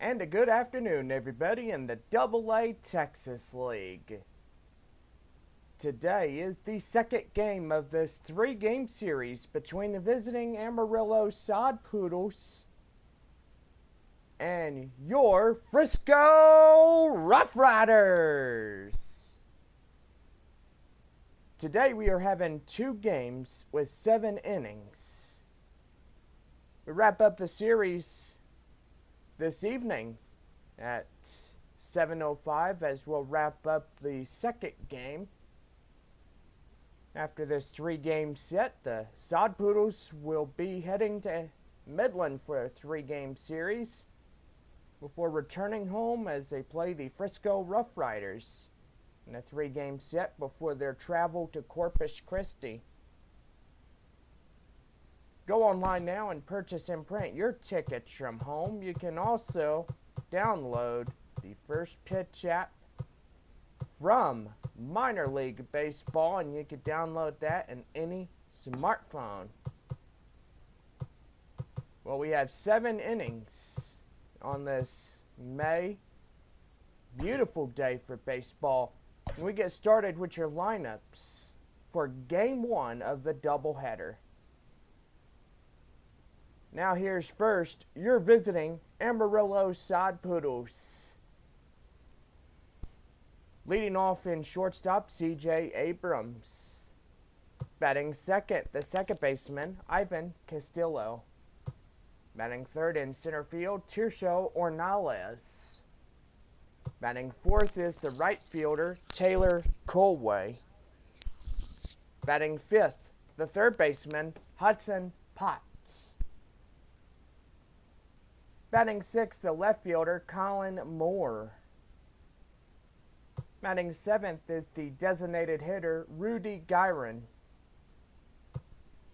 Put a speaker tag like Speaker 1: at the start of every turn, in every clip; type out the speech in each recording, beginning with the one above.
Speaker 1: And a good afternoon, everybody, in the AA Texas League. Today is the second game of this three-game series between the visiting Amarillo Sod Poodles and your Frisco RuffRiders. Today we are having two games with 7 innings. We wrap up the series this evening at 7:05 as we'll wrap up the second game. After this 3-game set, the Sod Poodles will be heading to Midland for a 3-game series before returning home as they play the Frisco RuffRiders in a 3-game set before their travel to Corpus Christi. Go online now and purchase and print your tickets from home. You can also download the First Pitch app from Minor League Baseball, and you can download that in any smartphone. Well, we have 7 innings on this beautiful day for baseball. And we get started with your lineups for Game 1 of the doubleheader. Now here's first your visiting Amarillo Sod Poodles. Leading off in shortstop, C.J. Abrams. Batting second, the second baseman, Ivan Castillo. Batting third in center field, Tirso Ornales. Batting fourth is the right fielder, Taylor Colway. Batting fifth, the third baseman, Hudson Potts. Batting sixth, the left fielder, Colin Moore. Batting seventh is the designated hitter, Rudy Gyron.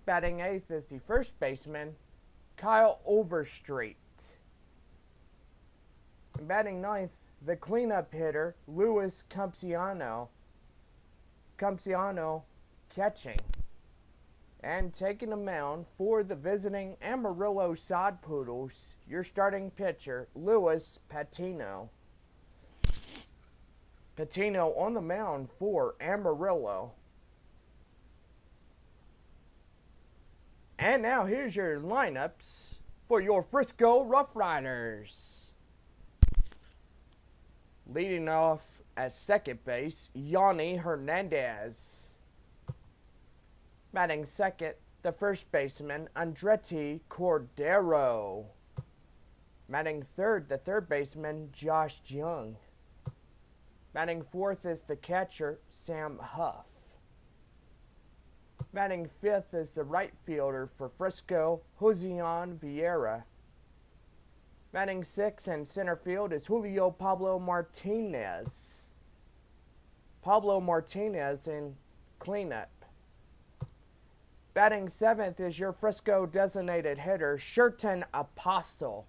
Speaker 1: Batting eighth is the first baseman, Kyle Overstreet. And batting ninth, the cleanup hitter, Luis Campsiano. Campsiano catching. And taking the mound for the visiting Amarillo Sod Poodles, your starting pitcher, Luis Patino. Patino on the mound for Amarillo. And now here's your lineups for your Frisco RuffRiders. Leading off at second base, Yanni Hernandez. Batting second, the first baseman, Andretti Cordero. Batting third, the third baseman, Josh Jung. Batting fourth is the catcher, Sam Huff. Batting fifth is the right fielder for Frisco, Josian Vieira. Batting sixth in center field is Julio Pablo Martinez. Pablo Martinez in cleanup. Batting seventh is your Frisco designated hitter, Sherton Apostle.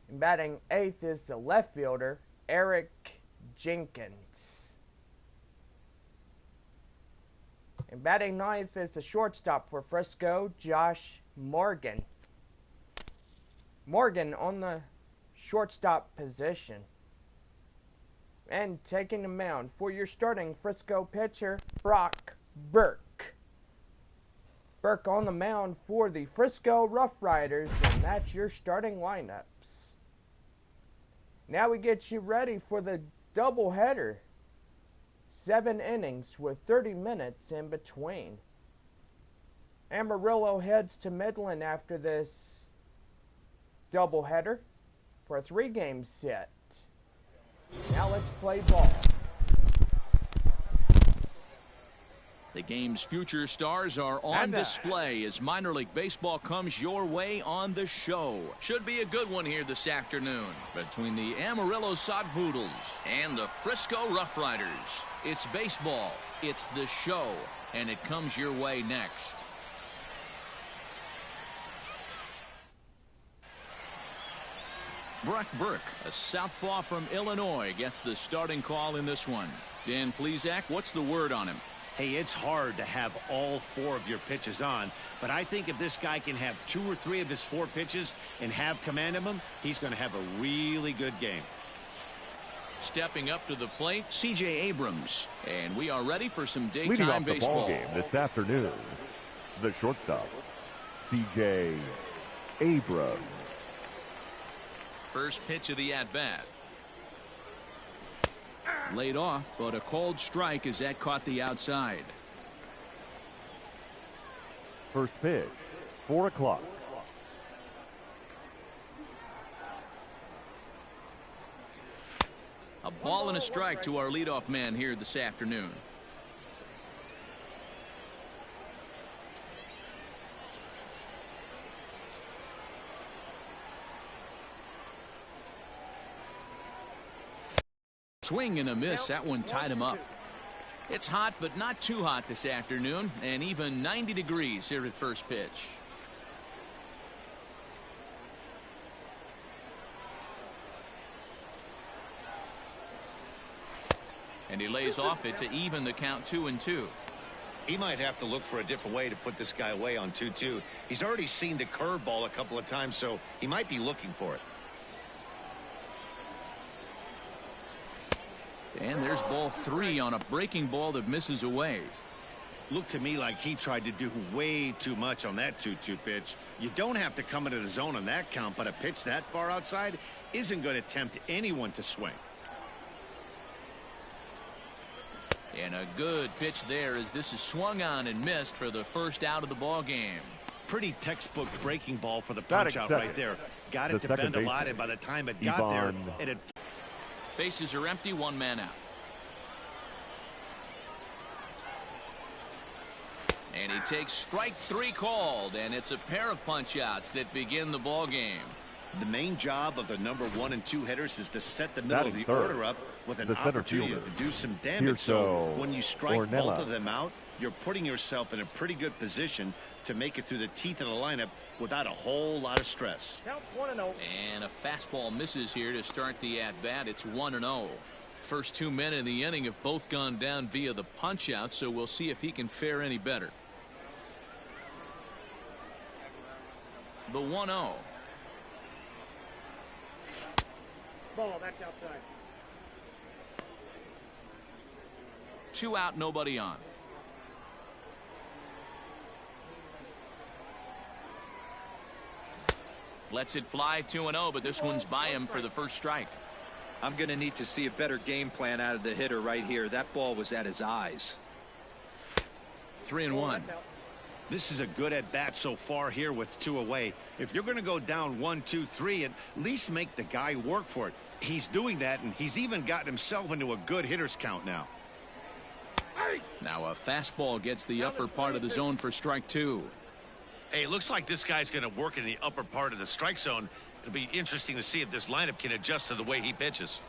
Speaker 1: And batting eighth is the left fielder, Eric Jenkins. And batting ninth is the shortstop for Frisco, Josh Morgan. Morgan on the shortstop position. And taking the mound for your starting Frisco pitcher, Brock Burke. Burke on the mound for the Frisco RuffRiders, and that's your starting lineups. Now we get you ready for the doubleheader. 7 innings with 30 minutes in between. Amarillo heads to Midland after this doubleheader for a 3-game set. Now let's play ball.
Speaker 2: The game's future stars are on display as minor league baseball comes your way on the show. Should be a good one here this afternoon between the Amarillo Sod Poodles and the Frisco RuffRiders. It's baseball, it's the show, and it comes your way next. Brock Burke, a southpaw from Illinois, gets the starting call in this one. Dan Plesac, what's the word on him?
Speaker 3: Hey, it's hard to have all 4 of your pitches on, but I think if this guy can have 2 or 3 of his 4 pitches and have command of them, he's going to have a really good game.
Speaker 2: Stepping up to the plate, C.J. Abrams. And we are ready for some
Speaker 4: Leading
Speaker 2: daytime
Speaker 4: off the
Speaker 2: baseball.
Speaker 4: ball game this afternoon, the shortstop, C.J. Abrams.
Speaker 2: First pitch of the at-bat. Laid off, but a called strike as that caught the outside.
Speaker 4: First pitch, 4 o'clock.
Speaker 2: A ball and a strike to our leadoff man here this afternoon. Swing and a miss. That one tied him up. It's hot, but not too hot this afternoon, and even 90 degrees here at first pitch. And he lays off it to even the count 2-2.
Speaker 3: He might have to look for a different way to put this guy away on 2-2. He's already seen the curveball a couple of times, so he might be looking for it.
Speaker 2: And there's ball 3 on a breaking ball that misses away.
Speaker 3: Looked to me like he tried to do way too much on that 2-2 pitch. You don't have to come into the zone on that count, but a pitch that far outside isn't going to tempt anyone to swing.
Speaker 2: And a good pitch there as this is swung on and missed for the first out of the ball game.
Speaker 3: Pretty textbook breaking ball for the punch out right there. Got it to bend a lot, and by the time it got there, it had...
Speaker 2: Bases are empty, 1 man out. And he takes strike 3 called, and it's a pair of punch outs that begin the ball game.
Speaker 3: The main job of the number 1 and 2 hitters is to set the middle of the order up with an opportunity to do some damage. So when you strike both of them out, you're putting yourself in a pretty good position to make it through the teeth of the lineup without a whole lot of stress.
Speaker 2: And a fastball misses here to start the at-bat. It's 1-0. First 2 men in the inning have both gone down via the punch out, so we'll see if he can fare any better. The 1-0.
Speaker 5: Ball back outside.
Speaker 2: 2 out, nobody on. Lets it fly 2-0, but this one's by him for the first strike.
Speaker 6: I'm going to need to see a better game plan out of the hitter right here. That ball was at his eyes.
Speaker 2: 3-1.
Speaker 3: This is a good at bat so far here with 2 away. If you're going to go down 1, 2, 3, at least make the guy work for it. He's doing that, and he's even gotten himself into a good hitter's count now.
Speaker 2: Now a fastball gets the upper part of the zone for strike 2.
Speaker 3: Hey, it looks like this guy's going to work in the upper part of the strike zone. It'll be interesting to see if this lineup can adjust to the way he pitches.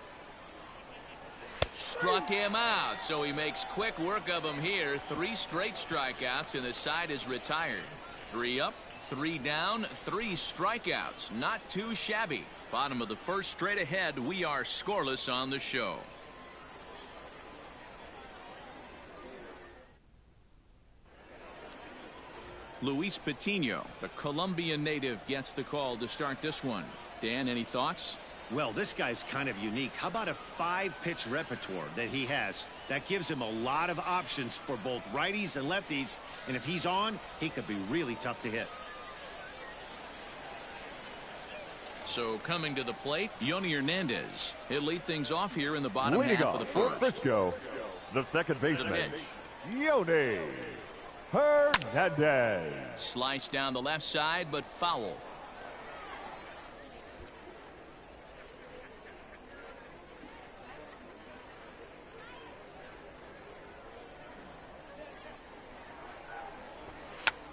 Speaker 2: Struck him out, so he makes quick work of him here. 3 straight strikeouts, and the side is retired. 3 up, 3 down, 3 strikeouts. Not too shabby. Bottom of the first, straight ahead. We are scoreless on the show. Luis Patino, the Colombian native, gets the call to start this one. Dan, any thoughts?
Speaker 3: Well, this guy's kind of unique. How about a 5-pitch repertoire that he has? That gives him a lot of options for both righties and lefties, and if he's on, he could be really tough to hit.
Speaker 2: So coming to the plate, Yoni Hernandez. He'll lead things off here in the bottom half of the first.
Speaker 4: Frisco, the second baseman, Yoni Hernandez.
Speaker 2: Slice down the left side, but foul.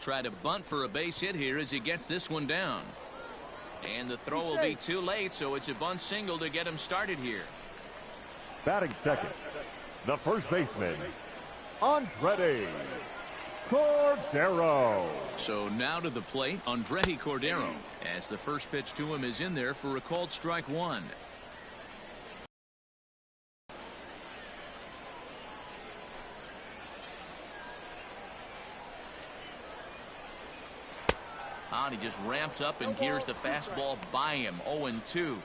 Speaker 2: Try to bunt for a base hit here as he gets this one down. And the throw will be too late, so it's a bunt single to get him started here.
Speaker 4: Batting second, the first baseman, Andretti Cordero.
Speaker 2: So now to the plate, Andretti Cordero, as the first pitch to him is in there for a called strike 1. spot. He just ramps up, and here's the fastball by him. 0-2.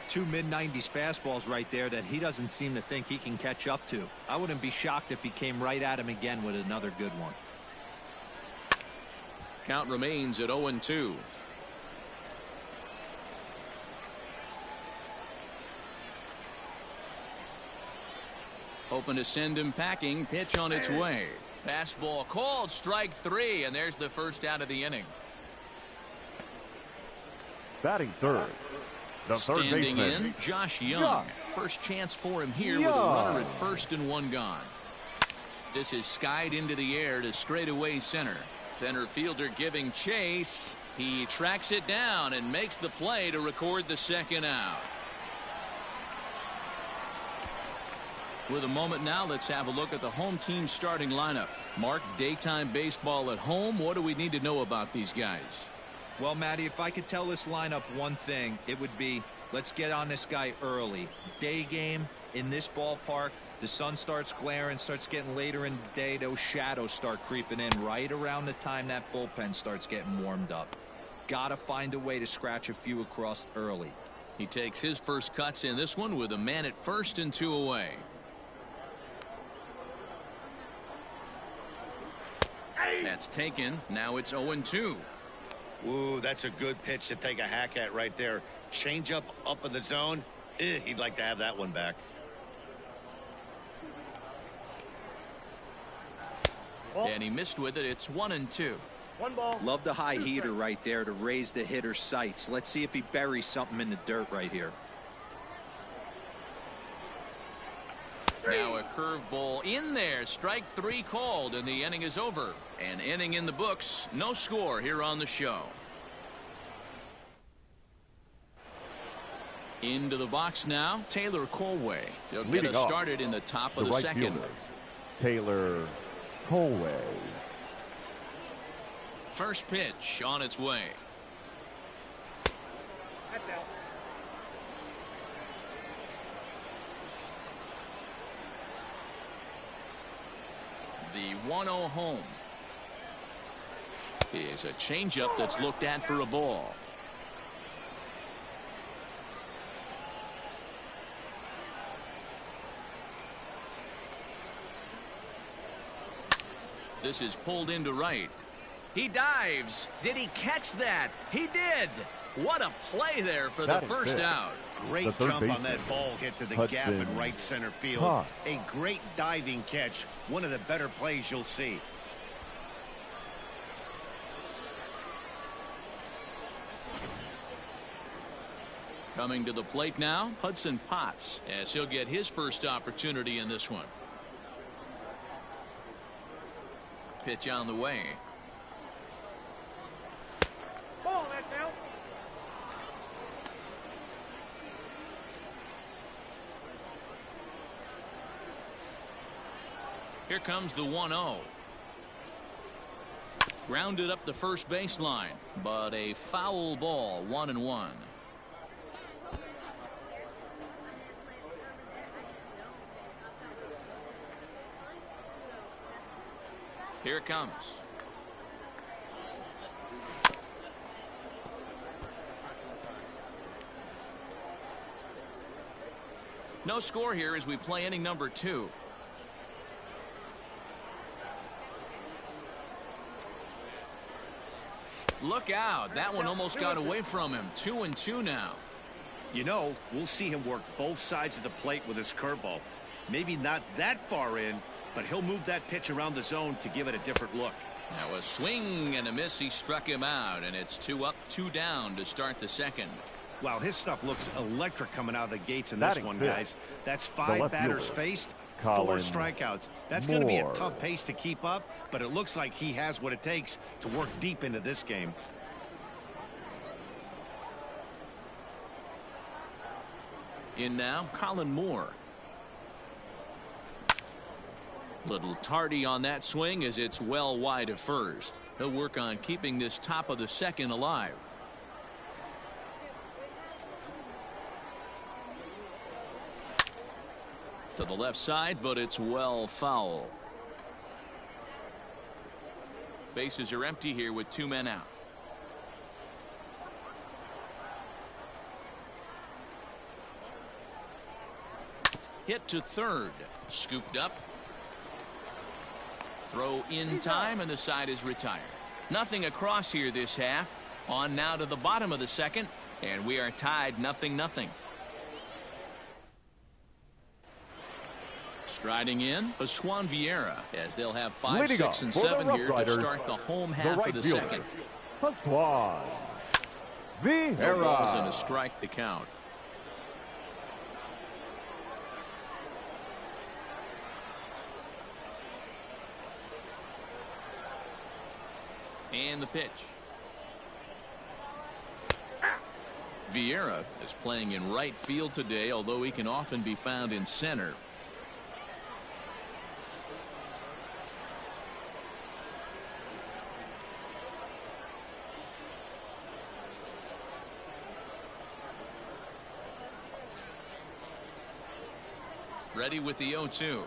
Speaker 6: Two mid-90s fastballs right there that he doesn't seem to think he can catch up to. I wouldn't be shocked if he came right at him again with another good one.
Speaker 2: Count remains at 0-2. Hoping to send him packing. Pitch on its way. Fastball called, strike 3, and there's the first out of the inning.
Speaker 4: Batting third, the third
Speaker 2: Standing
Speaker 4: baseman,
Speaker 2: in, Josh Young. First chance for him here with a runner at first and one gone. This is skied into the air to straightaway center. Center fielder giving chase. He tracks it down and makes the play to record the second out. With a moment now, let's have a look at the home team starting lineup. Mark, daytime baseball at home. What do we need to know about these guys?
Speaker 6: Well, Matty, if I could tell this lineup one thing, it would be let's get on this guy early. Day game in this ballpark, the sun starts glaring, starts getting later in the day. Those shadows start creeping in right around the time that bullpen starts getting warmed up. Got to find a way to scratch a few across early.
Speaker 2: He takes his first cuts in this one with a man at first and 2 away. That's taken. Now it's 0-2.
Speaker 3: Ooh, that's a good pitch to take a hack at right there. Change up in the zone. He'd like to have that one back.
Speaker 2: And he missed with it. It's 1-2.
Speaker 5: 1 ball.
Speaker 6: Love the high heater right there to raise the hitter's sights. Let's see if he buries something in the dirt right here.
Speaker 2: Now a curveball in there. Strike 3 called, and the inning is over. An inning in the books. No score here on the show. Into the box now, Taylor Colway. He'll get us started in the top of the second.
Speaker 4: Fielder, Taylor Colway.
Speaker 2: First pitch on its way.
Speaker 5: That's out.
Speaker 2: The 1-0 home. Is a changeup that's looked at for a ball. This is pulled into right. He dives. Did he catch that? He did. What a play there for the first out.
Speaker 3: Great jump on that ball hit to the gap in right center field. A great diving catch. One of the better plays you'll see.
Speaker 2: Coming to the plate now, Hudson Potts, as he'll get his first opportunity in this one. Pitch on the way.
Speaker 5: Ball, that's out.
Speaker 2: Here comes the 1-0. Grounded up the first baseline, but a foul ball, 1-1. Here it comes. No score here as we play inning number 2. Look out. That one almost got away from him. 2-2 now.
Speaker 3: You know, we'll see him work both sides of the plate with his curveball. Maybe not that far in, but he'll move that pitch around the zone to give it a different look.
Speaker 2: Now a swing and a miss. He struck him out, and it's 2 up, 2 down to start the second.
Speaker 3: Wow, his stuff looks electric coming out of the gates in this one, guys. That's 5 batters faced, 4 strikeouts. That's going to be a tough pace to keep up, but it looks like he has what it takes to work deep into this game.
Speaker 2: In now, Colin Moore. Little tardy on that swing as it's well wide of first. He'll work on keeping this top of the second alive. To the left side, but it's well foul. Bases are empty here with 2 men out. Hit to third. Scooped up. Throw in time, and the side is retired. Nothing across here this half. On now to the bottom of the second, and we are tied 0-0. Striding in, Pascual Vieira, as they'll have 5, 6, and 7 here to start the home half of the second.
Speaker 4: Pascual Vieira.
Speaker 2: No balls and a strike to count. And the pitch. Vieira is playing in right field today, although he can often be found in center. Ready with the 0-2.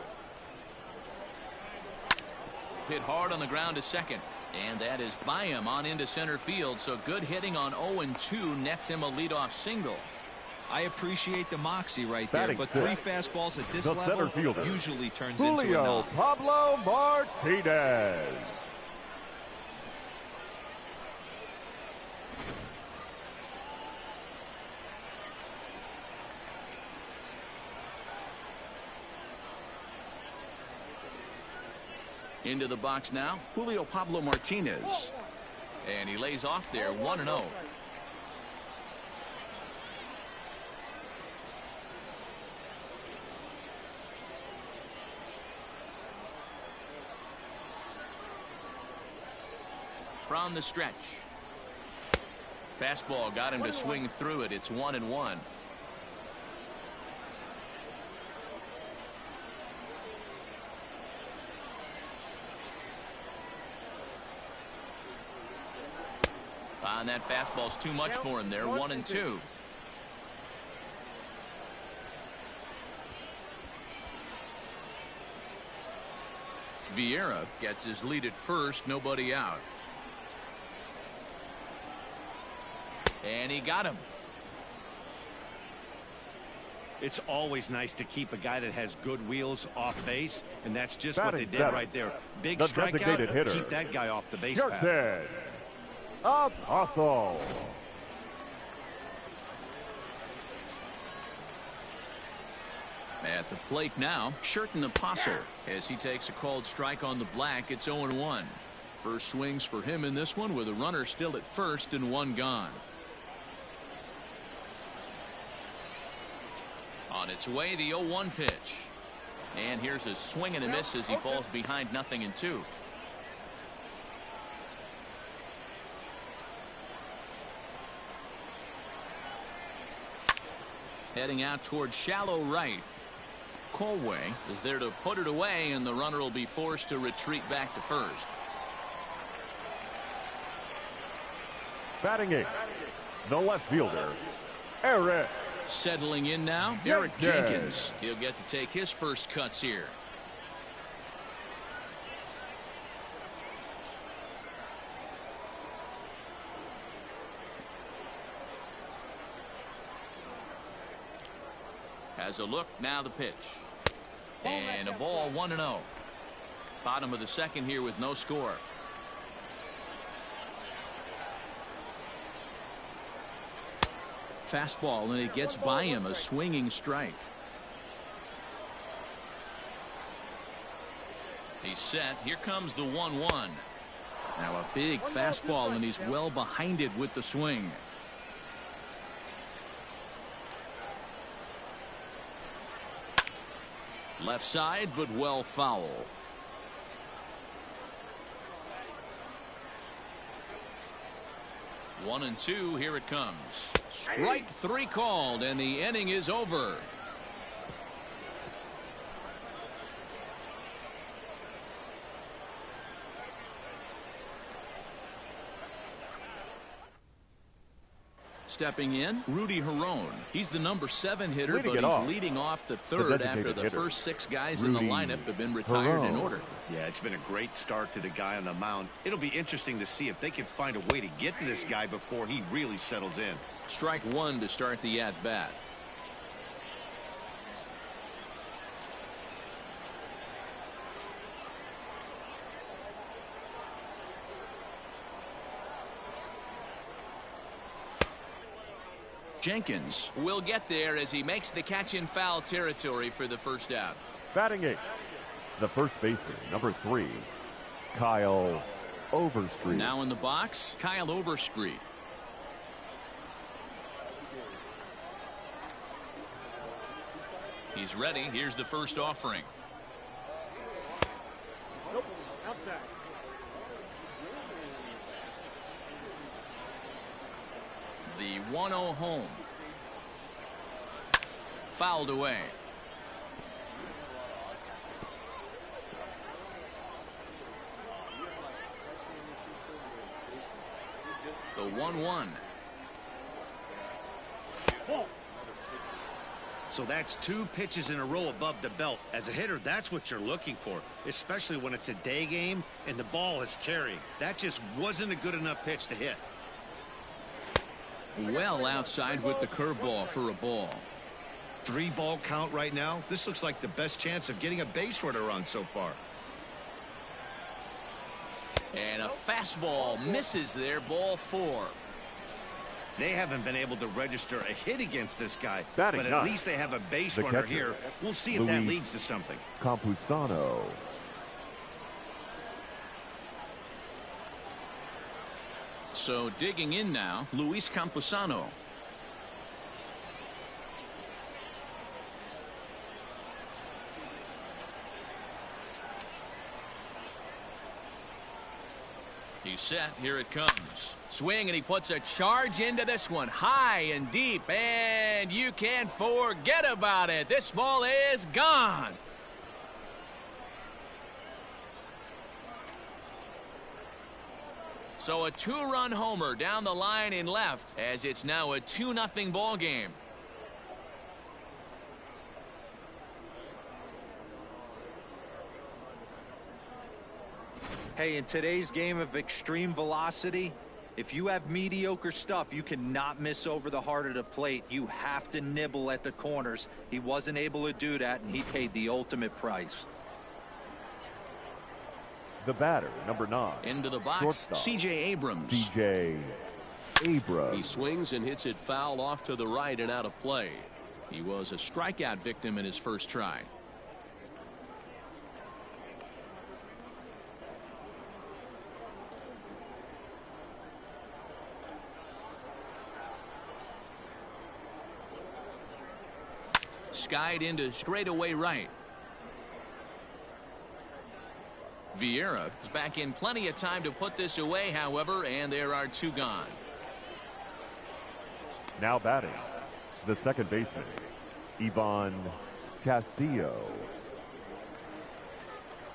Speaker 2: Hit hard on the ground to second. And that is by him on into center field. So good hitting on 0-2 nets him a leadoff single.
Speaker 6: I appreciate the moxie right there, but 3 fastballs at this level usually turns
Speaker 4: Julio
Speaker 6: into a knock.
Speaker 4: Pablo Martinez.
Speaker 2: Into the box now, Julio Pablo Martinez. And he lays off there, 1-0. From the stretch. Fastball got him to swing through it. It's 1-1. And that fastball's too much for him there. 1-2. Vieira gets his lead at first. Nobody out. And he got him.
Speaker 3: It's always nice to keep a guy that has good wheels off base, and that's just what they did right there. Big strikeout. Keep that guy off the base path.
Speaker 4: Apostle.
Speaker 2: At the plate now, Sherton Apostle, as he takes a called strike on the black. It's 0-1. First swings for him in this one, with a runner still at first and 1 gone. On its way, the 0-1 pitch. And here's a swing and a miss as he falls behind 0-2. Heading out towards shallow right. Colway is there to put it away, and the runner will be forced to retreat back to first.
Speaker 4: Batting 8th, the left fielder, Eric.
Speaker 2: Settling in now, Eric Jenkins. He'll get to take his first cuts here. Has a look, now the pitch. And a ball, 1-0. Bottom of the second here with no score. Fastball, and it gets by him, a swinging strike. He's set. Here comes the 1-1. Now a big fastball, and he's well behind it with the swing. Left side, but well foul. One and two, here it comes. Strike 3 called, and the inning is over. Stepping in, Rudy Herron. He's the number 7 hitter, but he's leading off the third after the first 6 guys in the lineup have been retired in order.
Speaker 3: Yeah, it's been a great start to the guy on the mound. It'll be interesting to see if they can find a way to get to this guy before he really settles in.
Speaker 2: Strike 1 to start the at-bat. Jenkins will get there as he makes the catch in foul territory for the first out.
Speaker 4: Batting 8, the first baseman, number 3, Kyle Overstreet.
Speaker 2: Now in the box, Kyle Overstreet. He's ready. Here's the first offering.
Speaker 5: Nope. Outside.
Speaker 2: The 1-0 home. Fouled away. The 1-1.
Speaker 3: So that's 2 pitches in a row above the belt. As a hitter, that's what you're looking for, especially when it's a day game and the ball is carrying. That just wasn't a good enough pitch to hit.
Speaker 2: Well outside with the curveball for a ball.
Speaker 3: 3-ball count right now. This looks like the best chance of getting a base runner on so far.
Speaker 2: And a fastball misses there. Ball 4.
Speaker 3: They haven't been able to register a hit against this guy,
Speaker 4: Batting
Speaker 3: but at
Speaker 4: 9,
Speaker 3: least they have a base
Speaker 4: the
Speaker 3: runner
Speaker 4: catcher,
Speaker 3: here. We'll see if that leads to something.
Speaker 4: Campusano.
Speaker 2: So digging in now, Luis Campusano. He's set. Here it comes. Swing, and he puts a charge into this one. High and deep, and you can't forget about it. This ball is gone. So a 2-run homer down the line in left, as it's now a 2-0 ball game.
Speaker 6: Hey, in today's game of extreme velocity, if you have mediocre stuff, you cannot miss over the heart of the plate. You have to nibble at the corners. He wasn't able to do that, and he paid the ultimate price.
Speaker 4: The batter, number 9.
Speaker 2: Into the box,
Speaker 4: shortstop,
Speaker 2: C.J. Abrams.
Speaker 4: C.J. Abrams.
Speaker 2: He swings and hits it foul off to the right and out of play. He was a strikeout victim in his first try. Skied into straightaway right. Vieira is back in plenty of time to put this away, however, and there are 2 gone.
Speaker 4: Now batting, the second baseman, Ivan Castillo.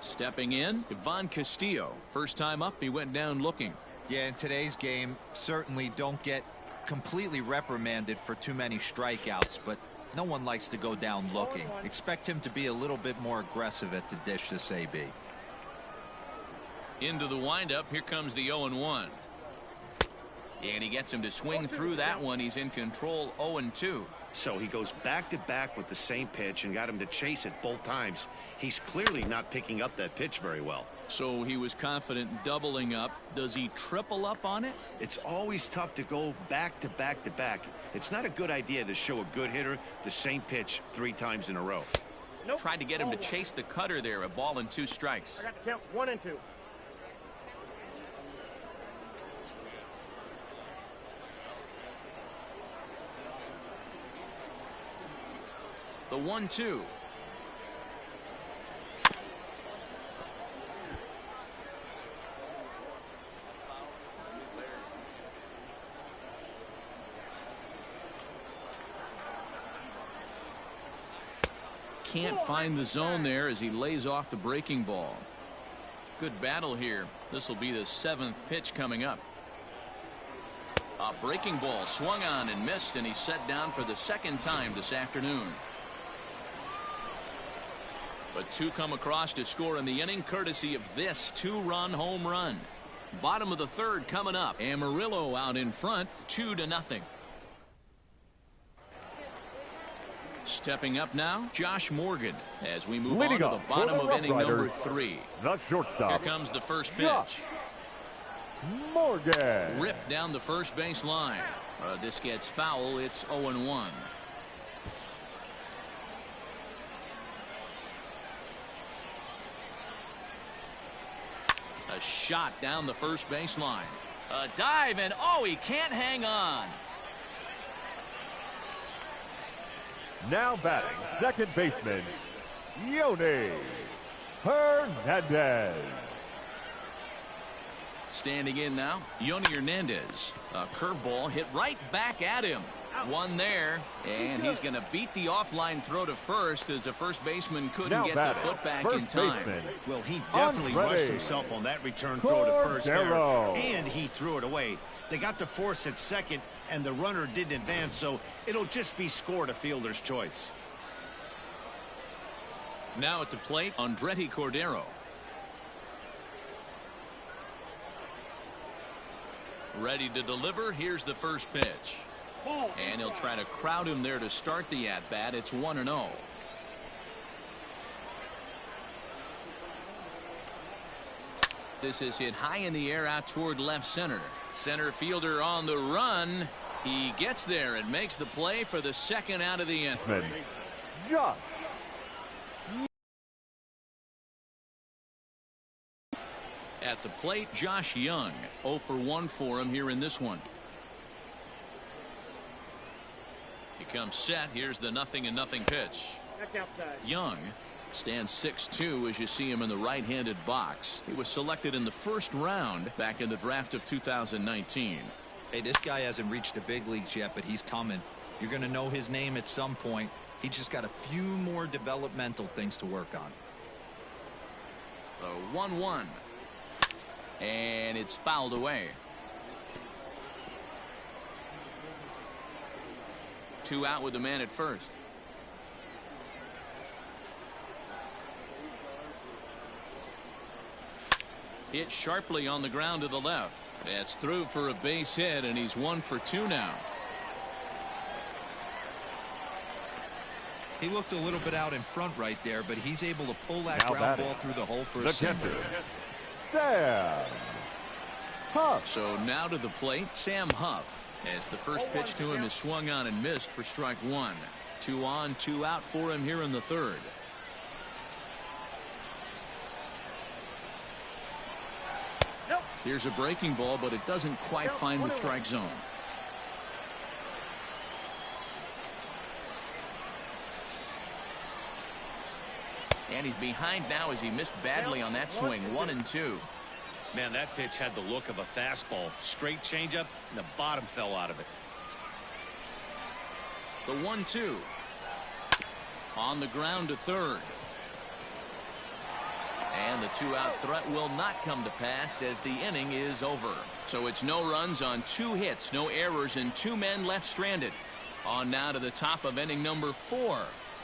Speaker 2: Stepping in, Ivan Castillo. First time up, he went down looking.
Speaker 6: Yeah, in today's game, certainly don't get completely reprimanded for too many strikeouts, but no one likes to go down looking. Expect him to be a little bit more aggressive at the dish this AB.
Speaker 2: Into the windup, here comes the 0-1. And he gets him to swing through that one. He's in control, 0-2.
Speaker 3: So he goes back-to-back with the same pitch and got him to chase it both times. He's clearly not picking up that pitch very well.
Speaker 2: So he was confident doubling up. Does he triple up on it?
Speaker 3: It's always tough to go back-to-back-to-back. It's not a good idea to show a good hitter the same pitch 3 times in a row.
Speaker 5: Nope.
Speaker 2: Tried to get him to chase the cutter there. A ball and 2 strikes.
Speaker 5: I got to count 1 and 2.
Speaker 2: The 1-2. Can't find the zone there as he lays off the breaking ball. Good battle here. This will be the 7th pitch coming up. A breaking ball swung on and missed, and he's set down for the 2nd time this afternoon. But 2 come across to score in the inning, courtesy of this 2-run home run. Bottom of the 3rd coming up. Amarillo out in front, 2-0. Stepping up now, Josh Morgan, as we move
Speaker 4: Leading
Speaker 2: on to the bottom of inning number 3.
Speaker 4: The shortstop.
Speaker 2: Here comes the first pitch.
Speaker 4: Josh Morgan.
Speaker 2: Ripped down the first base line. This gets foul. It's 0-1. A shot down the first baseline. A dive, and oh, he can't hang on.
Speaker 4: Now batting, second baseman, Yoni Hernandez.
Speaker 2: Standing in now, Yoni Hernandez. A curveball hit right back at him. One there, and he's going to beat the offline throw to first as the first baseman couldn't get the foot back in time.
Speaker 3: Well, he definitely rushed himself on that return throw to first there, and he threw it away. They got to force at second, and the runner didn't advance, so it'll just be scored a fielder's choice.
Speaker 2: Now at the plate, Andretti Cordero. Ready to deliver. Here's the first pitch. And he'll try to crowd him there to start the at-bat. It's 1-0. This is hit high in the air out toward left center. Center fielder on the run. He gets there and makes the play for the second out of the inning.
Speaker 4: Josh.
Speaker 2: At the plate, Josh Young. 0 for 1 for him here in this one. He comes set. Here's the 0-0 pitch. Young stands 6'2" as you see him in the right-handed box. He was selected in the first round back in the draft of 2019.
Speaker 6: Hey, this guy hasn't reached the big leagues yet, but he's coming. You're going to know his name at some point. He just got a few more developmental things to work on.
Speaker 2: The 1-1. And it's fouled away. 2 out with the man at first. Hit sharply on the ground to the left. That's through for a base hit, and he's 1 for 2 now.
Speaker 6: He looked a little bit out in front right there, but he's able to pull that ground ball through the hole for a single.
Speaker 4: Sam Huff.
Speaker 2: So now to the plate, Sam Huff. As the first pitch to him is swung on and missed for strike 1. 2 on, 2 out for him here in the third. Here's a breaking ball, but it doesn't quite find the strike zone. And he's behind now as he missed badly on that swing. 1-2.
Speaker 3: Man, that pitch had the look of a fastball. Straight changeup, and the bottom fell out of it.
Speaker 2: The 1-2. On the ground to third. And the 2-out threat will not come to pass as the inning is over. So it's no runs on 2 hits, no errors, and 2 men left stranded. On now to the top of inning number 4.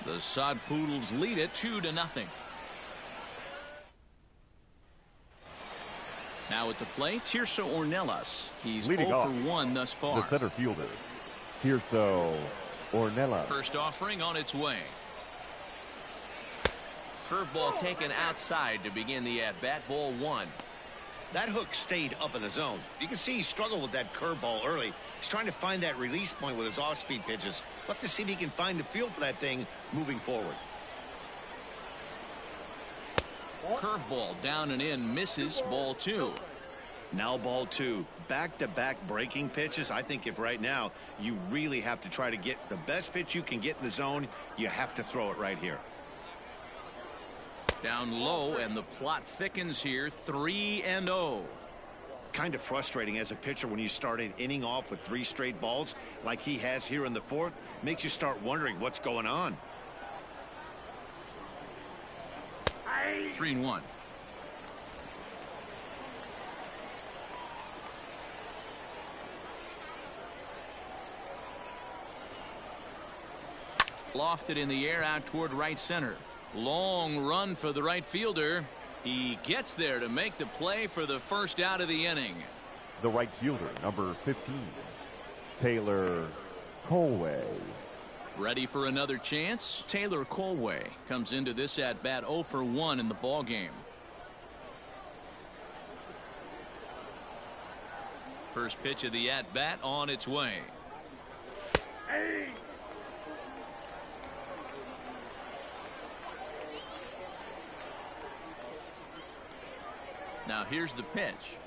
Speaker 2: The Sod Poodles lead it 2-0. Now at the plate, Tirso Ornelas. He's
Speaker 4: leading
Speaker 2: 0
Speaker 4: off
Speaker 2: for 1 thus far.
Speaker 4: The center fielder, Tirso Ornelas.
Speaker 2: First offering on its way. Curveball taken outside to begin the at-bat. Ball 1.
Speaker 3: That hook stayed up in the zone. You can see he struggled with that curveball early. He's trying to find that release point with his off-speed pitches. We'll have to see if he can find the feel for that thing moving forward.
Speaker 2: Curveball down and in, misses. Ball 2.
Speaker 3: Now ball 2. Back-to-back breaking pitches. I think if right now you really have to try to get the best pitch you can get in the zone, you have to throw it right here.
Speaker 2: Down low, and the plot thickens here. 3-0.
Speaker 3: Kind of frustrating as a pitcher when you start an inning off with 3 straight balls like he has here in the 4th. Makes you start wondering what's going on.
Speaker 2: 3-1. Lofted in the air out toward right center. Long run for the right fielder. He gets there to make the play for the first out of the inning.
Speaker 4: The right fielder, number 15, Taylor Colway.
Speaker 2: Ready for another chance? Taylor Colway comes into this at-bat 0 for 1 in the ballgame. First pitch of the at-bat on its way. Now here's the pitch.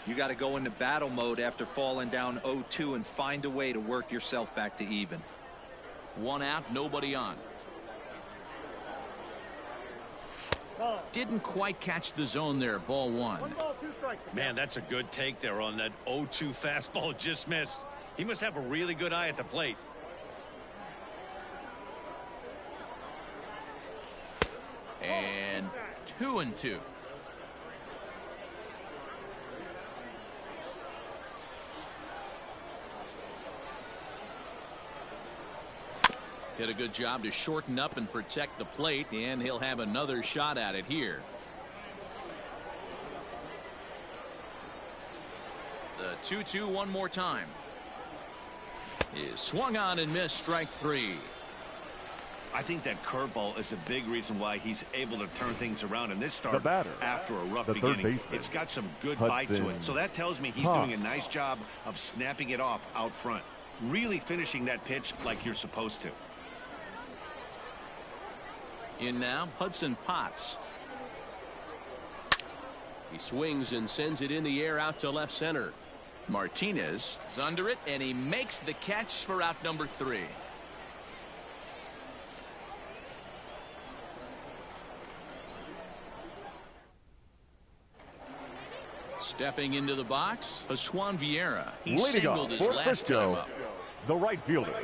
Speaker 6: You got to go into battle mode after falling down 0-2 and find a way to work yourself back to even.
Speaker 2: 1 out, nobody on. Didn't quite catch the zone there. Ball 1.
Speaker 5: 1 ball, 2 strikes.
Speaker 3: Man, that's a good take there on that 0-2 fastball. Just missed. He must have a really good eye at the plate.
Speaker 2: And 2-2. Did a good job to shorten up and protect the plate, and he'll have another shot at it here. The 2-2 one more time. Is swung on and missed, strike 3.
Speaker 3: I think that curveball is a big reason why he's able to turn things around in this start after a rough beginning. It's got some good bite to it. So that tells me he's doing a nice job of snapping it off out front. Really finishing that pitch like you're supposed to.
Speaker 2: In now, Hudson Potts. He swings and sends it in the air out to left center. Martinez is under it, and he makes the catch for out number 3. Stepping into the box, Haswan Vieira. He singled his last time up.
Speaker 4: The right fielder,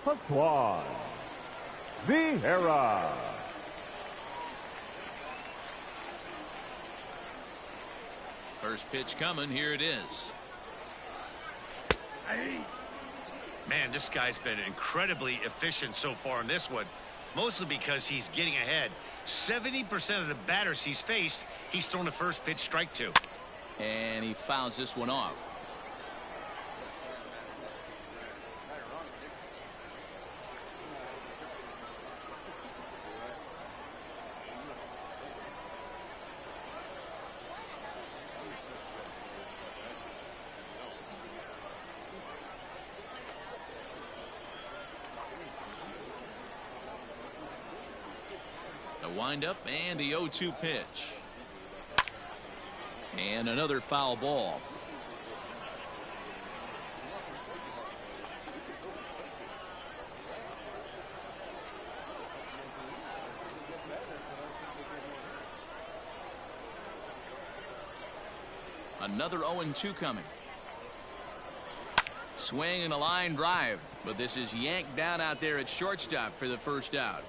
Speaker 4: Haswan Vieira.
Speaker 2: First pitch coming. Here it is.
Speaker 3: Man, this guy's been incredibly efficient so far in this one. Mostly because he's getting ahead. 70% of the batters he's faced, he's thrown a first pitch strike to.
Speaker 2: And he fouls this one off. The windup and the 0-2 pitch. And another foul ball. Another 0-2 coming. Swing and a line drive, but this is yanked down out there at shortstop for the first out.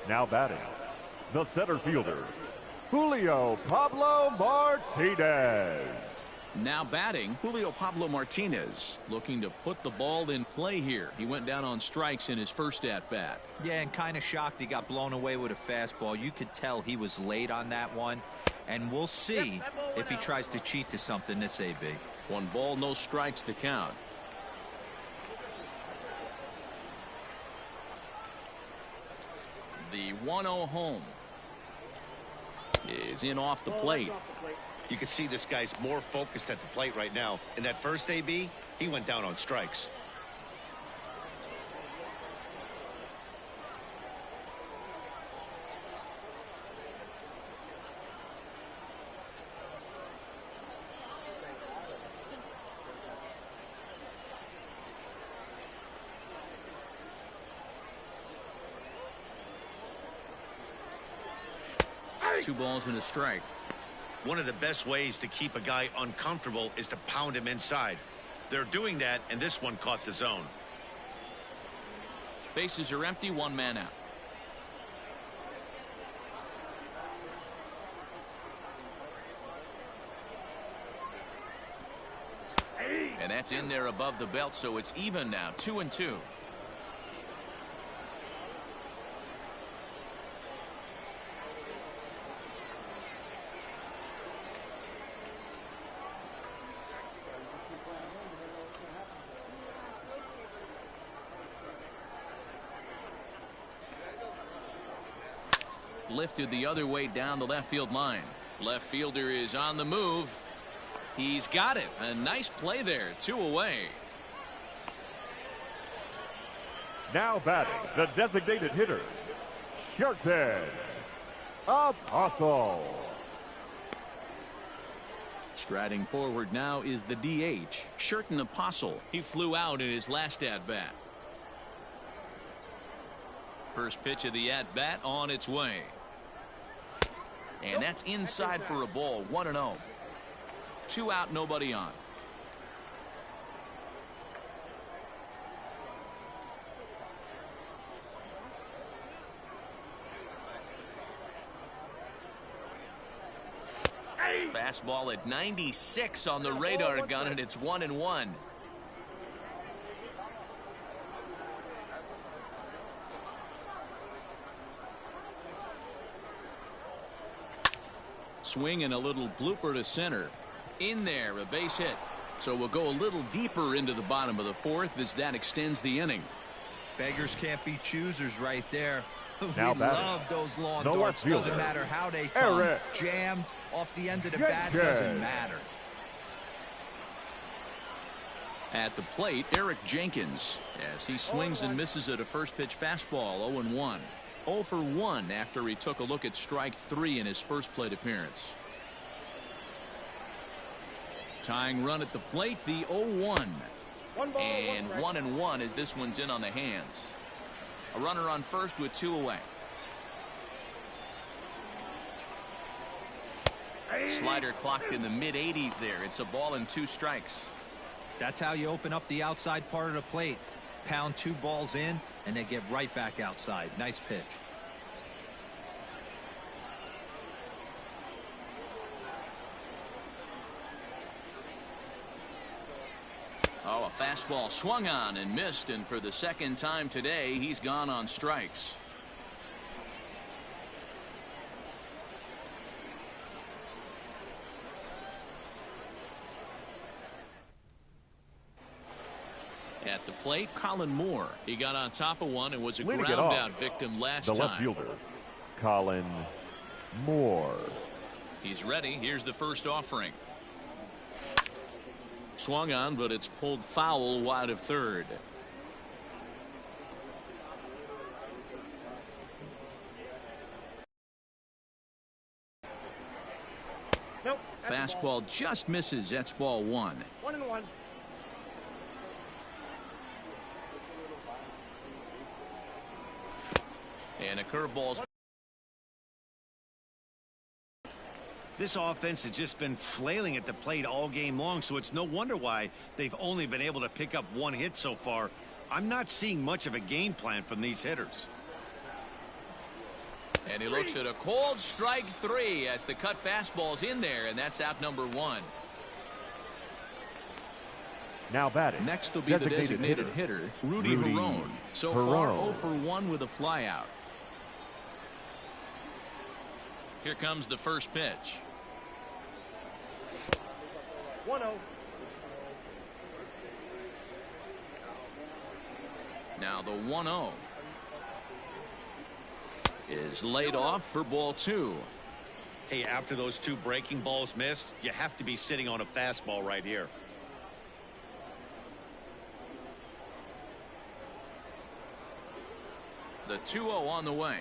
Speaker 4: Now batting, the center fielder, Julio Pablo Martinez.
Speaker 2: Now batting, Julio Pablo Martinez, looking to put the ball in play here. He went down on strikes in his first at-bat.
Speaker 6: Yeah, and kind of shocked he got blown away with a fastball. You could tell he was late on that one, and we'll see if he tries to cheat to something this AB.
Speaker 2: 1 ball, no strikes to count. The 1-0 home is in off the plate.
Speaker 3: You can see this guy's more focused at the plate right now. In that first AB, he went down on strikes.
Speaker 2: Two balls and a strike.
Speaker 3: One of the best ways to keep a guy uncomfortable is to pound him inside. They're doing that, and this one caught the zone.
Speaker 2: Bases are empty, 1 man out. And that's in there above the belt, so it's even now, 2-2. Lifted the other way down the left field line. Left fielder is on the move. He's got it. A nice play there. 2 away.
Speaker 4: Now batting, the designated hitter, Shelton Apostle.
Speaker 2: Striding forward now is the DH, Shelton Apostle. He flew out in his last at-bat. First pitch of the at-bat on its way. And that's inside for a ball. 1-0. 2 out, nobody on. Fastball at 96 on the radar gun, and it's 1-1. Swing and a little blooper to center. In there, a base hit. So we'll go a little deeper into the bottom of the 4th as that extends the inning.
Speaker 6: Beggars can't be choosers right there.
Speaker 4: Now
Speaker 6: we
Speaker 4: batting,
Speaker 6: love those lawn
Speaker 4: the
Speaker 6: darts.
Speaker 4: left
Speaker 6: Doesn't
Speaker 4: fielder,
Speaker 6: matter how they come.
Speaker 4: Eric
Speaker 6: Jammed off the end of the
Speaker 4: Jenkins.
Speaker 6: bat. Doesn't matter.
Speaker 2: At the plate, Eric Jenkins, as he swings and misses at a first pitch fastball. 0-1. 0 for 1 after he took a look at strike 3 in his first plate appearance. Tying run at the plate, the 0-1. And 1-1 as this one's in on the hands. A runner on first with 2 away. Slider clocked in the mid-80s there. It's a ball and 2 strikes.
Speaker 6: That's how you open up the outside part of the plate. Pound 2 balls in, and they get right back outside. Nice pitch.
Speaker 2: Oh, a fastball swung on and missed, and for the second time today, he's gone on strikes. At the plate, Colin Moore. He got on top of one and was a ground-out victim last time.
Speaker 4: The left fielder, Colin Moore.
Speaker 2: He's ready. Here's the first offering. Swung on, but it's pulled foul wide of third.
Speaker 5: Nope.
Speaker 2: Fastball just misses. That's ball 1.
Speaker 5: 1-1.
Speaker 2: And a curveball's.
Speaker 3: This offense has just been flailing at the plate all game long, so it's no wonder why they've only been able to pick up 1 hit so far. I'm not seeing much of a game plan from these hitters.
Speaker 2: And he looks at a cold strike 3 as the cut fastball's in there, and that's out number 1.
Speaker 4: Now batting.
Speaker 2: Next will be the designated hitter, Rudy Herron. So far 0 for 1 with a flyout. Here comes the first pitch.
Speaker 5: 1-0.
Speaker 2: Now the 1-0 is laid off for ball 2.
Speaker 3: Hey, after those 2 breaking balls missed, you have to be sitting on a fastball right here.
Speaker 2: The 2-0 on the way.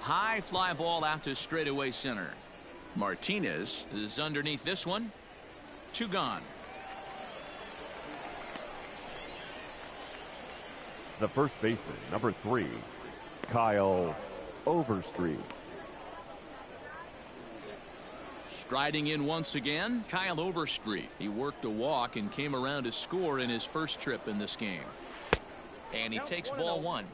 Speaker 2: High fly ball out to straightaway center. Martinez is underneath this one. 2 gone.
Speaker 4: The first baseman, number 3, Kyle Overstreet.
Speaker 2: Striding in once again, Kyle Overstreet. He worked a walk and came around to score in his first trip in this game. And he takes ball 1.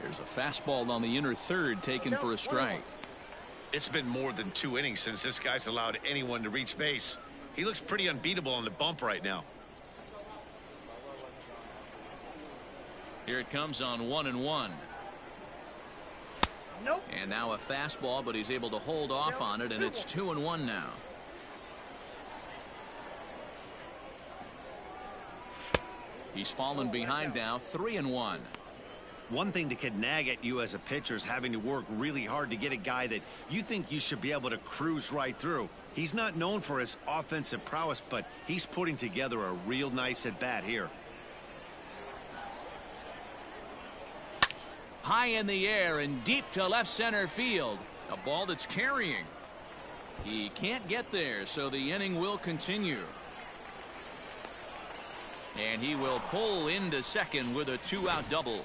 Speaker 2: There's a fastball on the inner third taken for a strike.
Speaker 3: It's been more than 2 innings since this guy's allowed anyone to reach base. He looks pretty unbeatable on the bump right now.
Speaker 2: Here it comes on 1-1.
Speaker 5: Nope.
Speaker 2: And now a fastball, but he's able to hold off on it, and it's 2-1 now. He's fallen behind now, 3-1.
Speaker 3: One thing that could nag at you as a pitcher is having to work really hard to get a guy that you think you should be able to cruise right through. He's not known for his offensive prowess, but he's putting together a real nice at-bat here.
Speaker 2: High in the air and deep to left center field. A ball that's carrying. He can't get there, so the inning will continue. And he will pull into second with a 2-out double.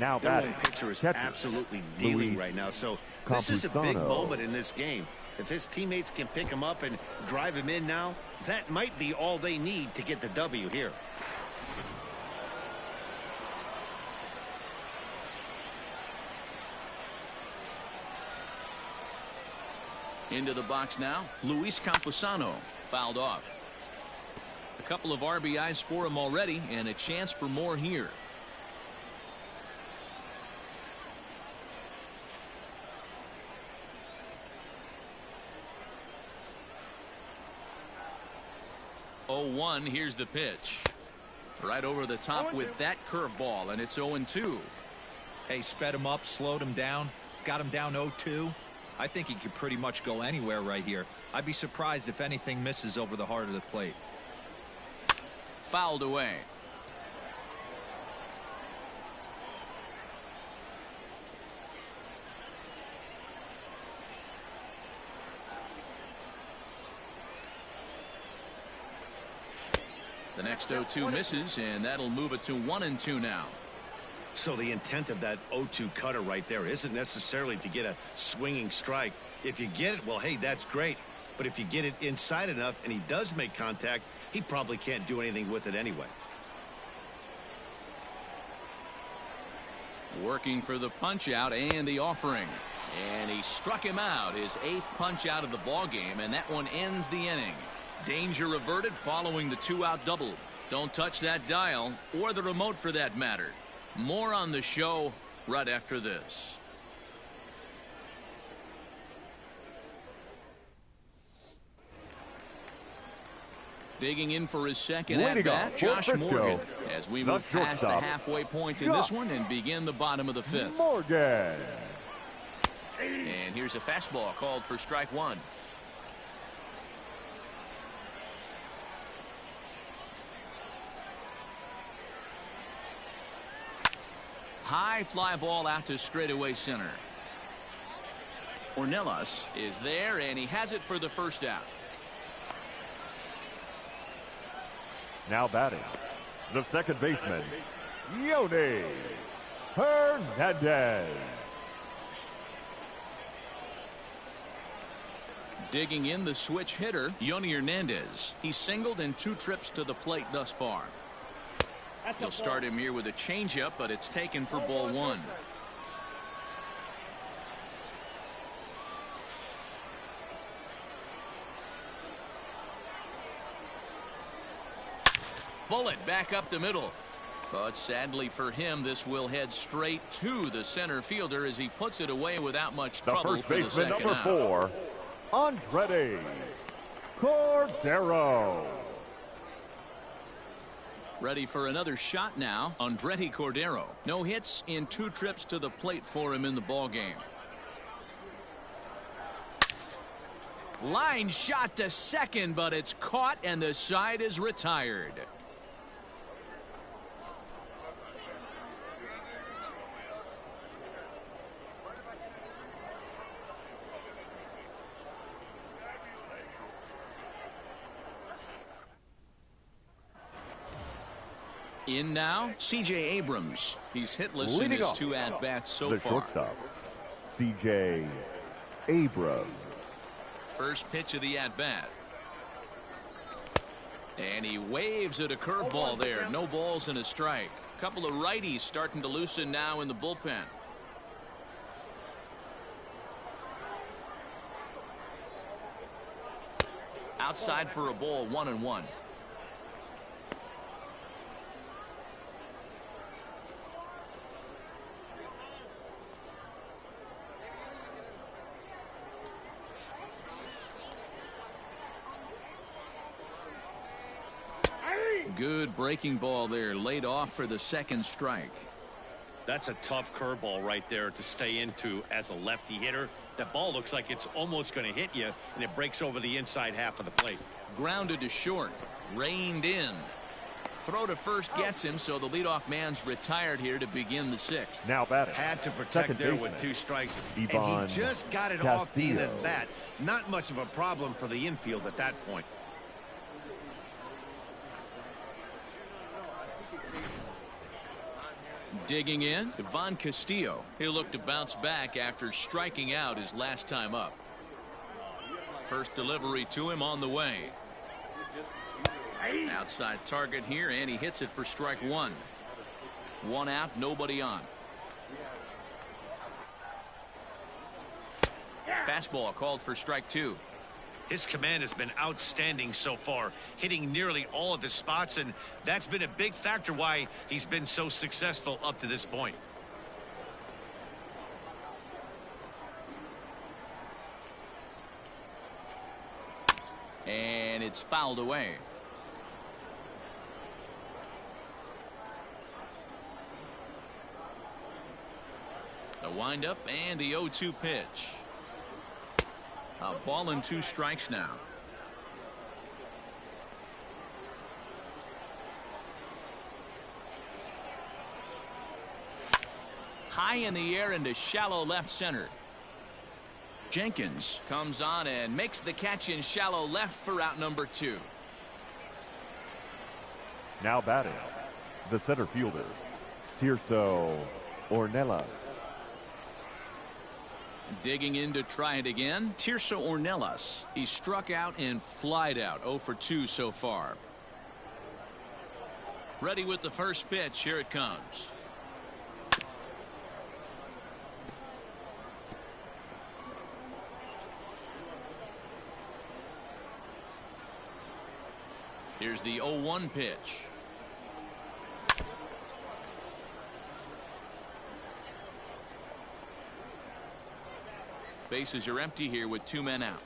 Speaker 4: Now
Speaker 3: Their
Speaker 4: batting,
Speaker 3: own pitcher is
Speaker 4: catcher,
Speaker 3: absolutely dealing right now, so this is a big
Speaker 4: Campusano.
Speaker 3: moment in this game. If his teammates can pick him up and drive him in now, that might be all they need to get the W here.
Speaker 2: Into the box now, Luis Campusano fouled off. A couple of RBIs for him already, and a chance for more here. Oh, 1, here's the pitch. Right over the top with that curveball, and it's 0-2.
Speaker 6: Hey, sped him up, slowed him down. It's got him down 0-2. I think he could pretty much go anywhere right here. I'd be surprised if anything misses over the heart of the plate.
Speaker 2: Fouled away. The next 0-2 misses, and that'll move it to 1-2 now.
Speaker 3: So the intent of that 0-2 cutter right there isn't necessarily to get a swinging strike. If you get it, well, hey, that's great. But if you get it inside enough and he does make contact, he probably can't do anything with it anyway.
Speaker 2: Working for the punch out and the offering. And he struck him out, his 8th punch out of the ball game, and that one ends the inning. Danger averted following the 2-out double. Don't touch that dial or the remote for that matter. More on the show right after this. Digging in for his second at-bat, Josh
Speaker 4: Frisco,
Speaker 2: Morgan, as we move past the halfway point in this one and begin the bottom of the 5th.
Speaker 4: Morgan.
Speaker 2: And here's a fastball called for strike 1. High fly ball out to straightaway center. Ornelas is there, and he has it for the first out.
Speaker 4: Now batting, the second baseman, Yoni Hernandez.
Speaker 2: Digging in the switch hitter, Yoni Hernandez. He's singled in 2 trips to the plate thus far. He'll start him here with a changeup, but it's taken for ball 1. Bullet back up the middle. But sadly for him, this will head straight to the center fielder as he puts it away without much trouble
Speaker 4: first
Speaker 2: for the
Speaker 4: baseman,
Speaker 2: second
Speaker 4: number
Speaker 2: out.
Speaker 4: 4, Andretti Cordero.
Speaker 2: Ready for another shot now. Andretti Cordero. No hits in 2 trips to the plate for him in the ball game. Line shot to second, but it's caught and the side is retired. In now, C.J. Abrams. He's hitless in
Speaker 4: Leading
Speaker 2: his
Speaker 4: off
Speaker 2: 2 at-bats so
Speaker 4: the
Speaker 2: far.
Speaker 4: shortstop, C.J. Abrams.
Speaker 2: First pitch of the at-bat. And he waves at a curveball there. No balls and a strike. Couple of righties starting to loosen now in the bullpen. Outside for a ball, 1-1. Good breaking ball there, laid off for the second strike.
Speaker 3: That's a tough curveball right there to stay into as a lefty hitter. That ball looks like it's almost going to hit you, and it breaks over the inside half of the plate.
Speaker 2: Grounded to short, reined in. Throw to first gets him, so the leadoff man's retired here to begin the sixth.
Speaker 4: Now batting.
Speaker 3: Had to protect there with 2 strikes, and he just got it off the end of that. Not much of a problem for the infield at that point.
Speaker 2: Digging in, Ivan Castillo. He'll look to bounce back after striking out his last time up. First delivery to him on the way. Outside target here, and he hits it for strike 1. 1 out, nobody on. Fastball called for strike 2.
Speaker 3: His command has been outstanding so far, hitting nearly all of his spots, and that's been a big factor why he's been so successful up to this point.
Speaker 2: And it's fouled away. The windup and the 0-2 pitch. A ball and 2 strikes now. High in the air into shallow left center. Jenkins comes on and makes the catch in shallow left for out number 2.
Speaker 4: Now batting, the center fielder, Tirso Ornelas.
Speaker 2: Digging in to try it again, Tirso Ornelas. He struck out and flied out, 0 for 2 so far. Ready with the first pitch. Here it comes. Here's the 0-1 pitch. Bases are empty here with 2 men out.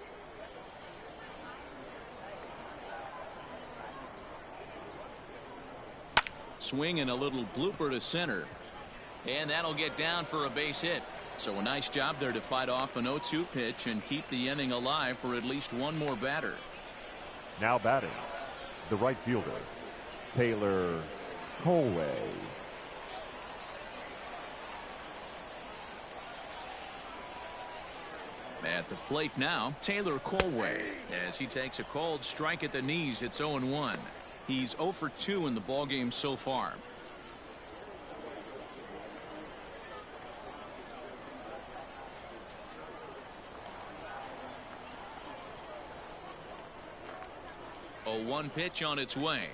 Speaker 2: Swing and a little blooper to center. And that'll get down for a base hit. So a nice job there to fight off an 0-2 pitch and keep the inning alive for at least one more batter.
Speaker 4: Now batting, the right fielder, Taylor Colway.
Speaker 2: At the plate now, Taylor Colway, as he takes a called strike at the knees. It's 0-1. He's 0 for 2 in the ballgame so far. A 0-1 pitch on its way.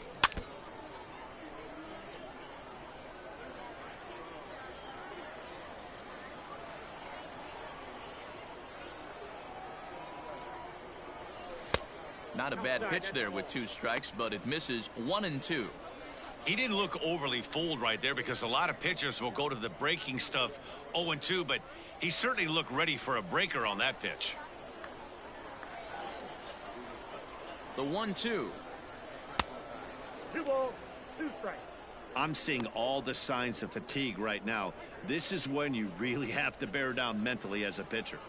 Speaker 2: Not a bad pitch there with 2 strikes, but it misses 1 and 2.
Speaker 3: He didn't look overly fooled right there because a lot of pitchers will go to the breaking stuff 0-2, but he certainly looked ready for a breaker on that pitch.
Speaker 2: The 1-2.
Speaker 5: 2 balls, 2 strikes.
Speaker 3: I'm seeing all the signs of fatigue right now. This is when you really have to bear down mentally as a pitcher.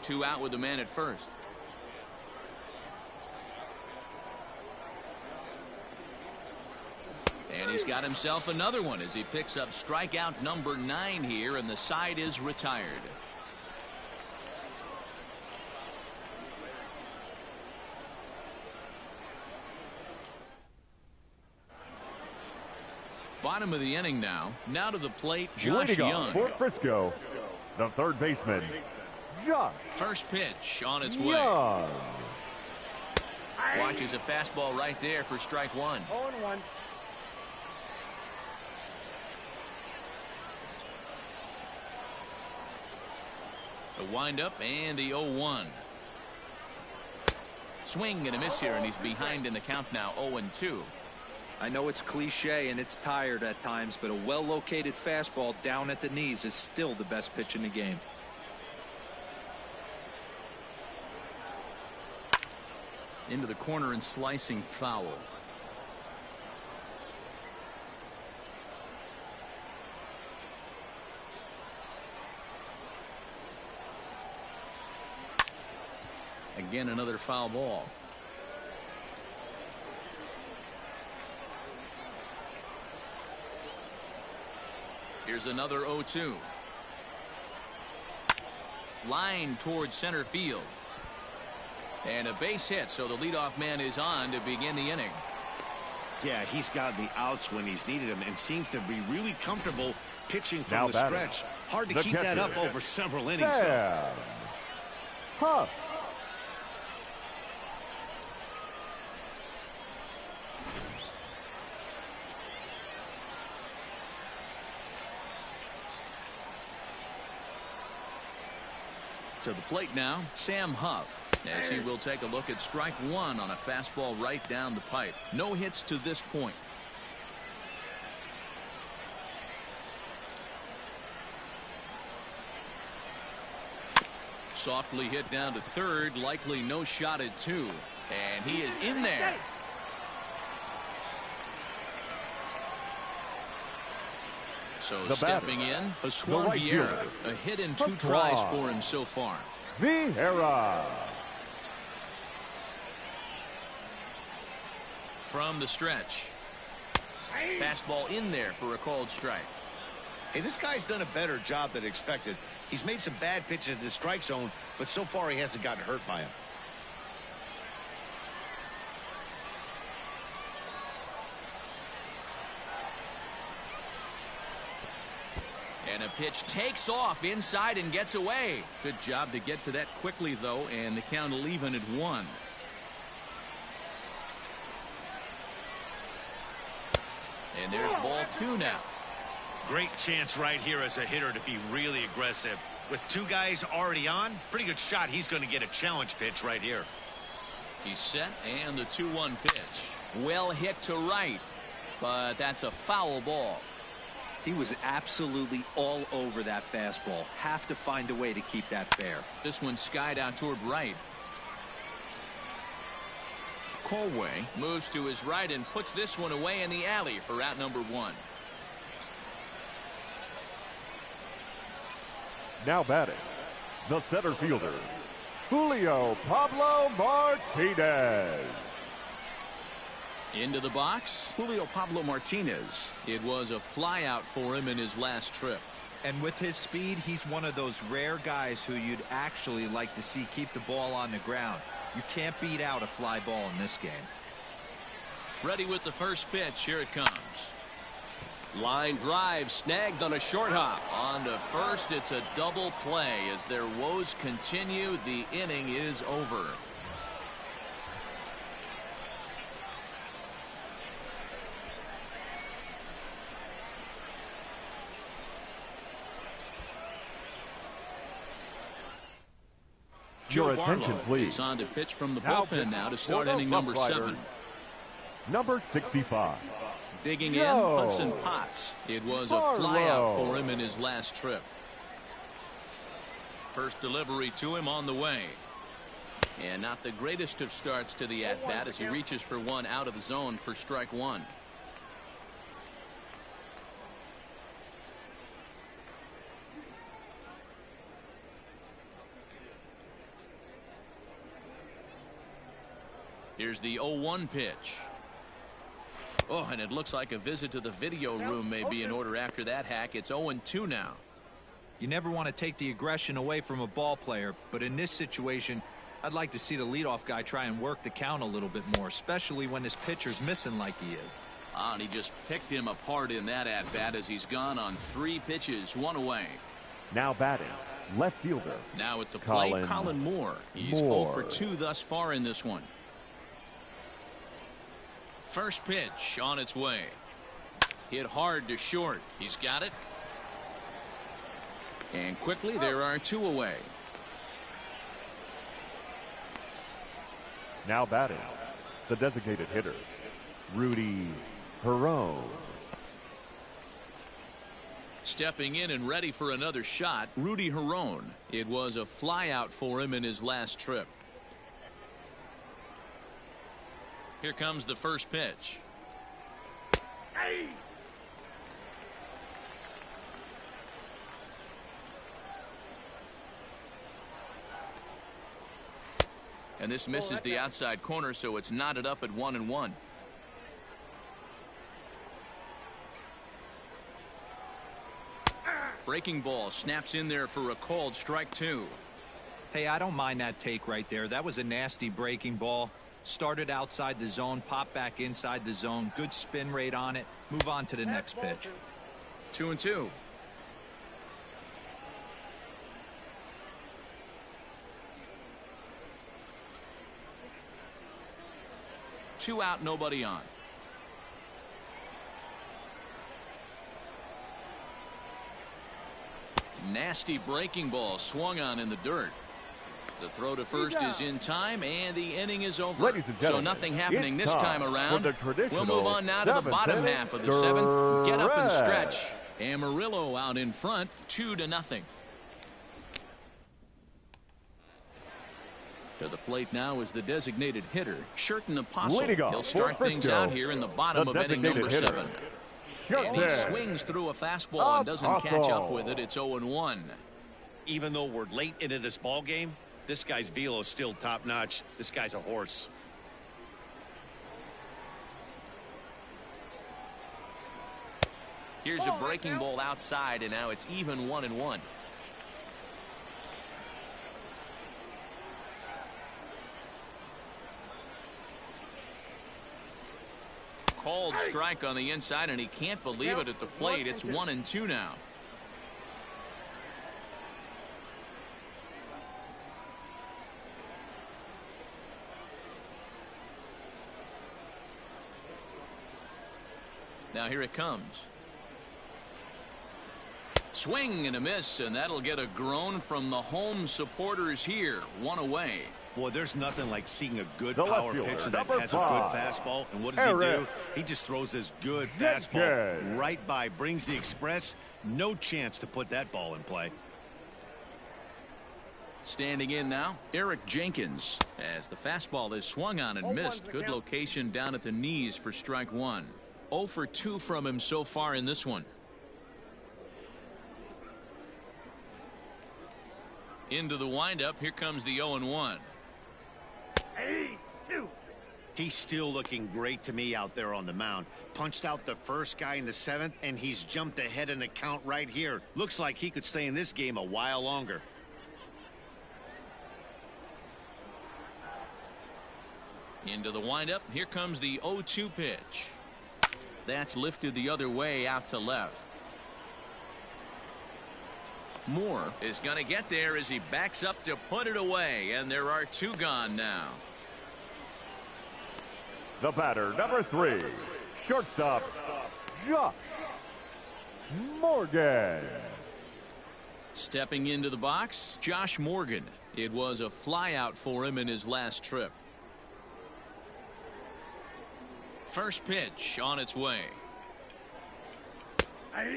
Speaker 2: 2 out with the man at first. And he's got himself another one as he picks up strikeout number 9 here, and the side is retired. Bottom of the inning now. Now to the plate, Josh Young.
Speaker 4: For Frisco, the third baseman, Josh.
Speaker 2: First pitch on its way.
Speaker 4: Young.
Speaker 2: Watches a fastball right there for strike 1.
Speaker 5: 0-1.
Speaker 2: The windup and the 0-1. Swing and a miss here, and he's behind in the count now, 0-2.
Speaker 6: I know it's cliche and it's tired at times, but a well-located fastball down at the knees is still the best pitch in the game.
Speaker 2: Into the corner and slicing foul. Again, another foul ball. Here's another 0-2. Line towards center field. And a base hit, so the leadoff man is on to begin the inning.
Speaker 3: Yeah, he's got the outs when he's needed them and seems to be really comfortable pitching from the stretch. Hard to keep that up over several innings, though.
Speaker 4: Huff.
Speaker 2: To the plate now, Sam Huff, as he will take a look at strike one on a fastball right down the pipe. No hits to this point. Softly hit down to third, likely no shot at two. And he is in there. So stepping in, Pascual Vieira. A hit in 2 tries for him so far.
Speaker 4: Vieira.
Speaker 2: From the stretch. Fastball in there for a called strike.
Speaker 3: Hey, this guy's done a better job than expected. He's made some bad pitches in the strike zone, but so far he hasn't gotten hurt by him.
Speaker 2: And a pitch takes off inside and gets away. Good job to get to that quickly, though, and the count will even at 1. And there's ball 2 now.
Speaker 3: Great chance right here as a hitter to be really aggressive. With 2 guys already on, pretty good shot. He's going to get a challenge pitch right here.
Speaker 2: He's set, and the 2-1 pitch. Well hit to right, but that's a foul ball.
Speaker 6: He was absolutely all over that fastball. Have to find a way to keep that fair.
Speaker 2: This one skied out toward right. Colway moves to his right and puts this one away in the alley for out number 1.
Speaker 4: Now batting, the center fielder, Julio Pablo Martinez.
Speaker 2: Into the box, Julio Pablo Martinez. It was a flyout for him in his last trip.
Speaker 6: And with his speed, he's one of those rare guys who you'd actually like to see keep the ball on the ground. You can't beat out a fly ball in this game.
Speaker 2: Ready with the first pitch. Here it comes. Line drive snagged on a short hop. On to first, it's a double play. As their woes continue, the inning is over.
Speaker 4: Your attention, please.
Speaker 2: Is on to pitch from the bullpen now to start inning number 7.
Speaker 4: Number 65.
Speaker 2: Digging in, Hudson Potts. It was a flyout for him in his last trip. First delivery to him on the way. And not the greatest of starts to the at-bat as he reaches for one out of the zone for strike 1. Here's the 0-1 pitch. Oh, and it looks like a visit to the video room may be in order after that hack. It's 0-2 now.
Speaker 6: You never want to take the aggression away from a ball player, but in this situation, I'd like to see the leadoff guy try and work the count a little bit more, especially when his pitcher's missing like he is.
Speaker 2: And he just picked him apart in that at-bat as he's gone on 3 pitches, 1 away.
Speaker 4: Now batting, left fielder.
Speaker 2: Now at the plate, Colin Moore. He's 0 for 2 thus far in this one. First pitch on its way. Hit hard to short. He's got it. And quickly there are 2 away.
Speaker 4: Now batting, the designated hitter, Rudy Perone.
Speaker 2: Stepping in and ready for another shot, Rudy Perone. It was a flyout for him in his last trip. Here comes the first pitch. And this misses the outside corner, so it's knotted up at 1-1. Breaking ball snaps in there for a called strike 2.
Speaker 6: Hey, I don't mind that take right there. That was a nasty breaking ball. Started outside the zone, popped back inside the zone. Good spin rate on it. Move on to the next pitch.
Speaker 2: 2-2. Two out, nobody on. Nasty breaking ball swung on in the dirt. The throw to first is in time, and the inning is over. So nothing happening this time around. We'll move on now to the bottom half of the seventh. Get up and stretch. Amarillo out in front, 2-0. To the plate now is the designated hitter, Sherton Apostle. He'll start things out here in the bottom of inning number 7. And he swings through a fastball and doesn't catch up with it. It's 0-1.
Speaker 3: Even though we're late into this ball game, this guy's velo is still top-notch. This guy's a horse.
Speaker 2: Here's a breaking ball outside, and now it's even 1-1. Called strike on the inside, and he can't believe it at the plate. It's 1-2 now. Now here it comes. Swing and a miss, and that'll get a groan from the home supporters here. One away.
Speaker 3: Boy, there's nothing like seeing a good power pitcher that has a good fastball. And what does he do? He just throws this good fastball right by, brings the express. No chance to put that ball in play.
Speaker 2: Standing in now, Eric Jenkins, as the fastball is swung on and missed. Good location down at the knees for strike 1. 0 for 2 from him so far in this one. Into the windup. Here comes the 0-1.
Speaker 3: He's still looking great to me out there on the mound. Punched out the first guy in the 7th, and he's jumped ahead in the count right here. Looks like he could stay in this game a while longer.
Speaker 2: Into the windup. Here comes the 0-2 pitch. That's lifted the other way out to left. Moore is going to get there as he backs up to put it away, and there are 2 gone now.
Speaker 4: The batter, number 3, shortstop, Josh Morgan.
Speaker 2: Stepping into the box, Josh Morgan. It was a flyout for him in his last trip. First pitch on its way.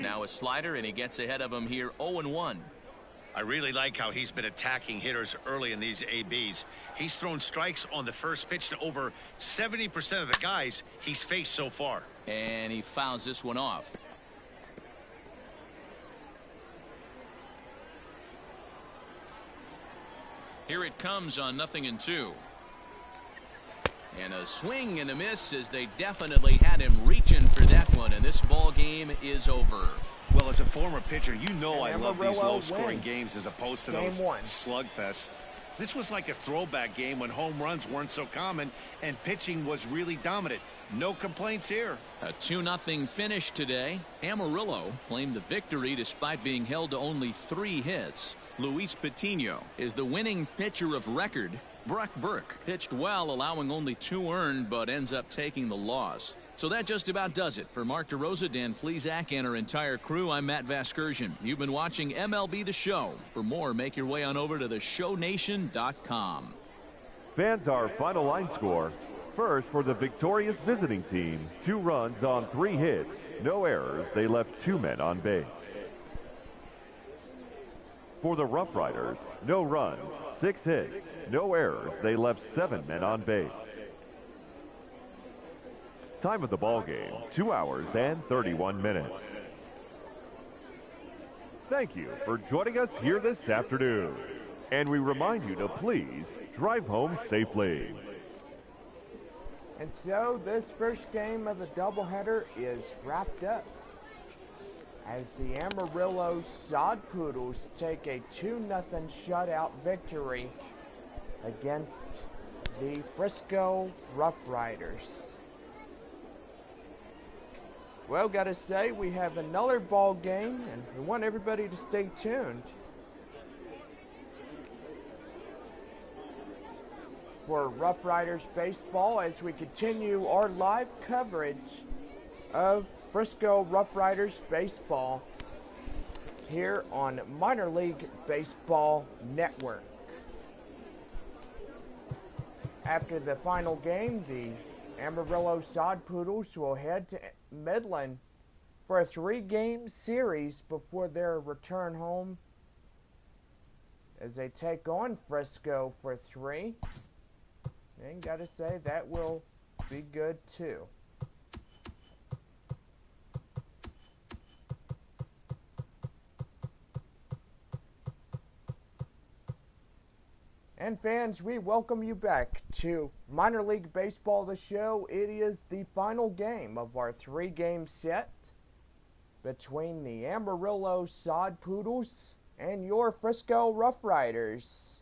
Speaker 2: Now a slider, and he gets ahead of him here. 0-1.
Speaker 3: I really like how he's been attacking hitters early in these ABs. He's thrown strikes on the first pitch to over 70% of the guys he's faced so far.
Speaker 2: And he fouls this one off. Here it comes on 0-2. And a swing and a miss, as they definitely had him reaching for that one, and this ball game is over.
Speaker 3: Well, as a former pitcher, you know I love these low-scoring games as opposed to those slugfests. This was like a throwback game when home runs weren't so common and pitching was really dominant. No complaints here.
Speaker 2: A 2-0 finish today. Amarillo claimed the victory despite being held to only 3 hits. Luis Patino is the winning pitcher of record. Brock Burke pitched well, allowing only 2 earned, but ends up taking the loss. So that just about does it. For Mark DeRosa, Dan Plesac, and our entire crew, I'm Matt Vasgersian. You've been watching MLB The Show. For more, make your way on over to theshownation.com.
Speaker 4: Fans, our final line score. First, for the victorious visiting team, 2 runs on 3 hits. No errors. They left 2 men on base. For the RuffRiders, no runs, 6 hits. No errors. They left 7 men on base. Time of the ball game, 2 hours and 31 minutes. Thank you for joining us here this afternoon. And we remind you to please drive home safely.
Speaker 1: And so this first game of the doubleheader is wrapped up as the Amarillo Sod Poodles take a 2-0 shutout victory against the Frisco RuffRiders. Well, gotta say, we have another ball game, and we want everybody to stay tuned for RuffRiders baseball as we continue our live coverage of Frisco RuffRiders baseball here on Minor League Baseball Network. After the final game, the Amarillo Sod Poodles will head to Midland for a 3-game series before their return home as they take on Frisco for 3. And gotta say, that will be good too. And fans, we welcome you back to Minor League Baseball, the show. It is the final game of our 3-game set between the Amarillo Sod Poodles and your Frisco RuffRiders.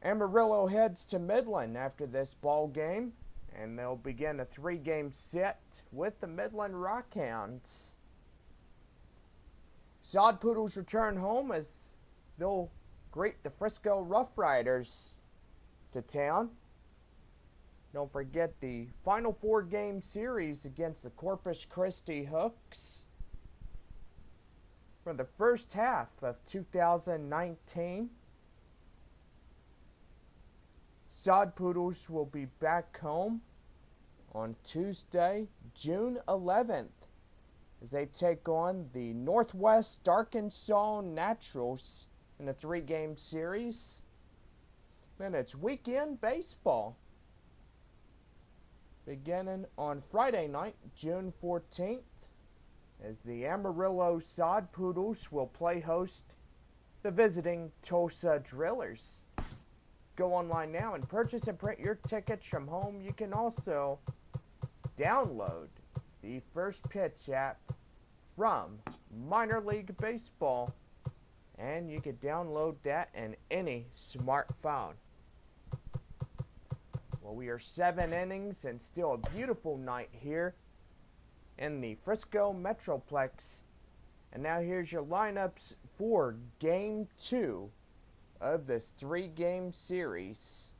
Speaker 1: Amarillo heads to Midland after this ball game, and they'll begin a 3-game set with the Midland Rockhounds. Sod Poodles return home as they'll greet the Frisco RuffRiders to town. Don't forget the final 4-game series against the Corpus Christi Hooks for the first half of 2019. Sod Poodles will be back home on Tuesday, June 11th, as they take on the Northwest Arkansas Naturals in a 3-game series. Then it's weekend baseball, beginning on Friday night, June 14th, as the Amarillo Sod Poodles will play host the visiting Tulsa Drillers. Go online now and purchase and print your tickets from home. You can also download the First Pitch app from Minor League Baseball, and you can download that in any smartphone. Well, we are 7 innings and still a beautiful night here in the Frisco Metroplex. And now here's your lineups for Game 2 of this 3-game series,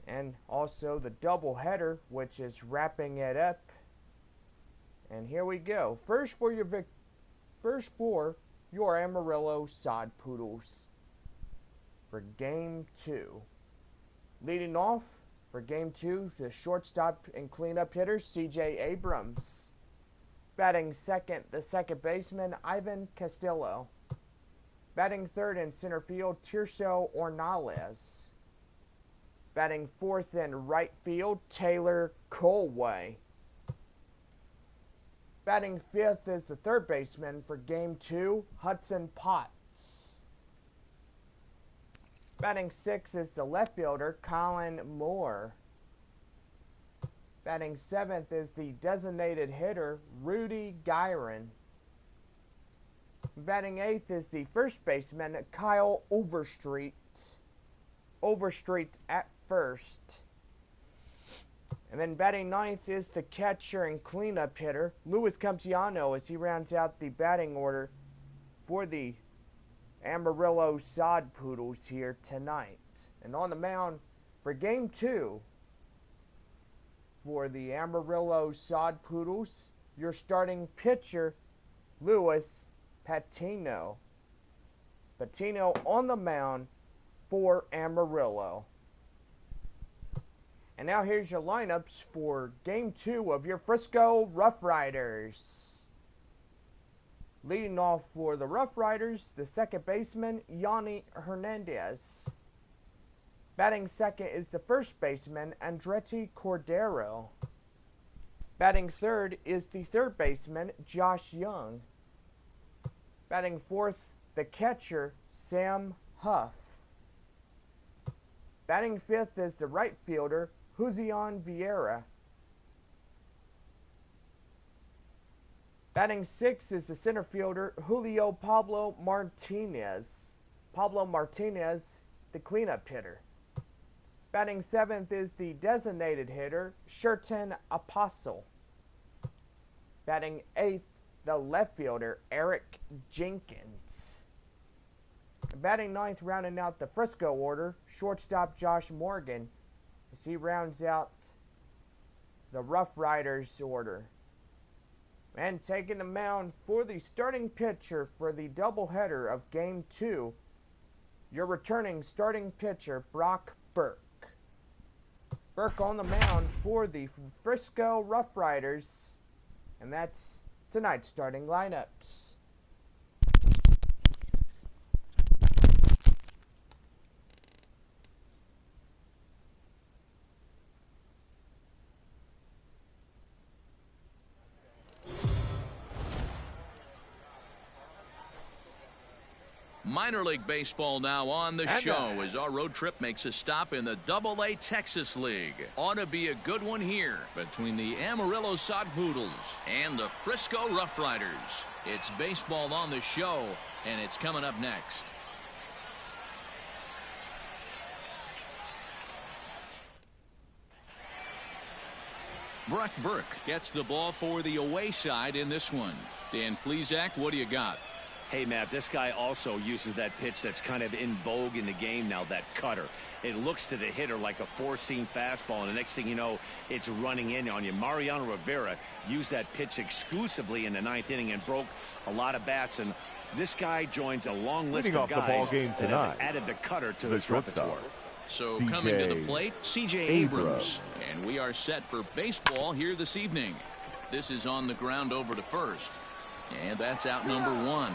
Speaker 1: and also the doubleheader, which is wrapping it up. And here we go. First for your Amarillo Sod Poodles for Game 2. Leading off for Game 2, the shortstop and cleanup hitter, C.J. Abrams. Batting second, the second baseman, Ivan Castillo. Batting third in center field, Tirso Ornales. Batting fourth in right field, Taylor Colway. Batting fifth is the third baseman for Game 2, Hudson Potts. Batting sixth is the left fielder, Colin Moore. Batting seventh is the designated hitter, Rudy Gyron. Batting eighth is the first baseman, Kyle Overstreet. Overstreet at first. And then batting ninth is the catcher and cleanup hitter, Luis Campsiano, as he rounds out the batting order for the Amarillo Sod Poodles here tonight. And on the mound for Game 2 for the Amarillo Sod Poodles, your starting pitcher, Luis Patino. Patino on the mound for Amarillo. And now here's your lineups for Game 2 of your Frisco RuffRiders. Leading off for the RuffRiders, the second baseman, Yanni Hernandez. Batting second is the first baseman, Andretti Cordero. Batting third is the third baseman, Josh Young. Batting fourth, the catcher, Sam Huff. Batting fifth is the right fielder, Juzion Vieira. Batting sixth is the center fielder, Julio Pablo Martinez. Pablo Martinez, the cleanup hitter. Batting seventh is the designated hitter, Sherton Apostle. Batting eighth, the left fielder, Eric Jenkins. Batting ninth, rounding out the Frisco order, shortstop Josh Morgan, as he rounds out the RuffRiders order. And taking the mound for the starting pitcher for the doubleheader of Game 2, your returning starting pitcher, Brock Burke. Burke on the mound for the Frisco RuffRiders, and that's tonight's starting lineups.
Speaker 2: Minor League Baseball now on the show as our road trip makes a stop in the AA Texas League. Ought to be a good one here between the Amarillo Poodles and the Frisco RuffRiders. It's baseball on the show, and it's coming up next. Brock Burke gets the ball for the away side in this one. Dan Plesac, what do you got?
Speaker 3: Hey, Matt, this guy also uses that pitch that's kind of in vogue in the game now, that cutter. It looks to the hitter like a four-seam fastball, and the next thing you know, it's running in on you. Mariano Rivera used that pitch exclusively in the ninth inning and broke a lot of bats, and this guy joins a long list of guys that have added the cutter to his repertoire.
Speaker 2: So coming to the plate, C.J. Abrams. And we are set for baseball here this evening. This is on the ground over to first. And that's out number one.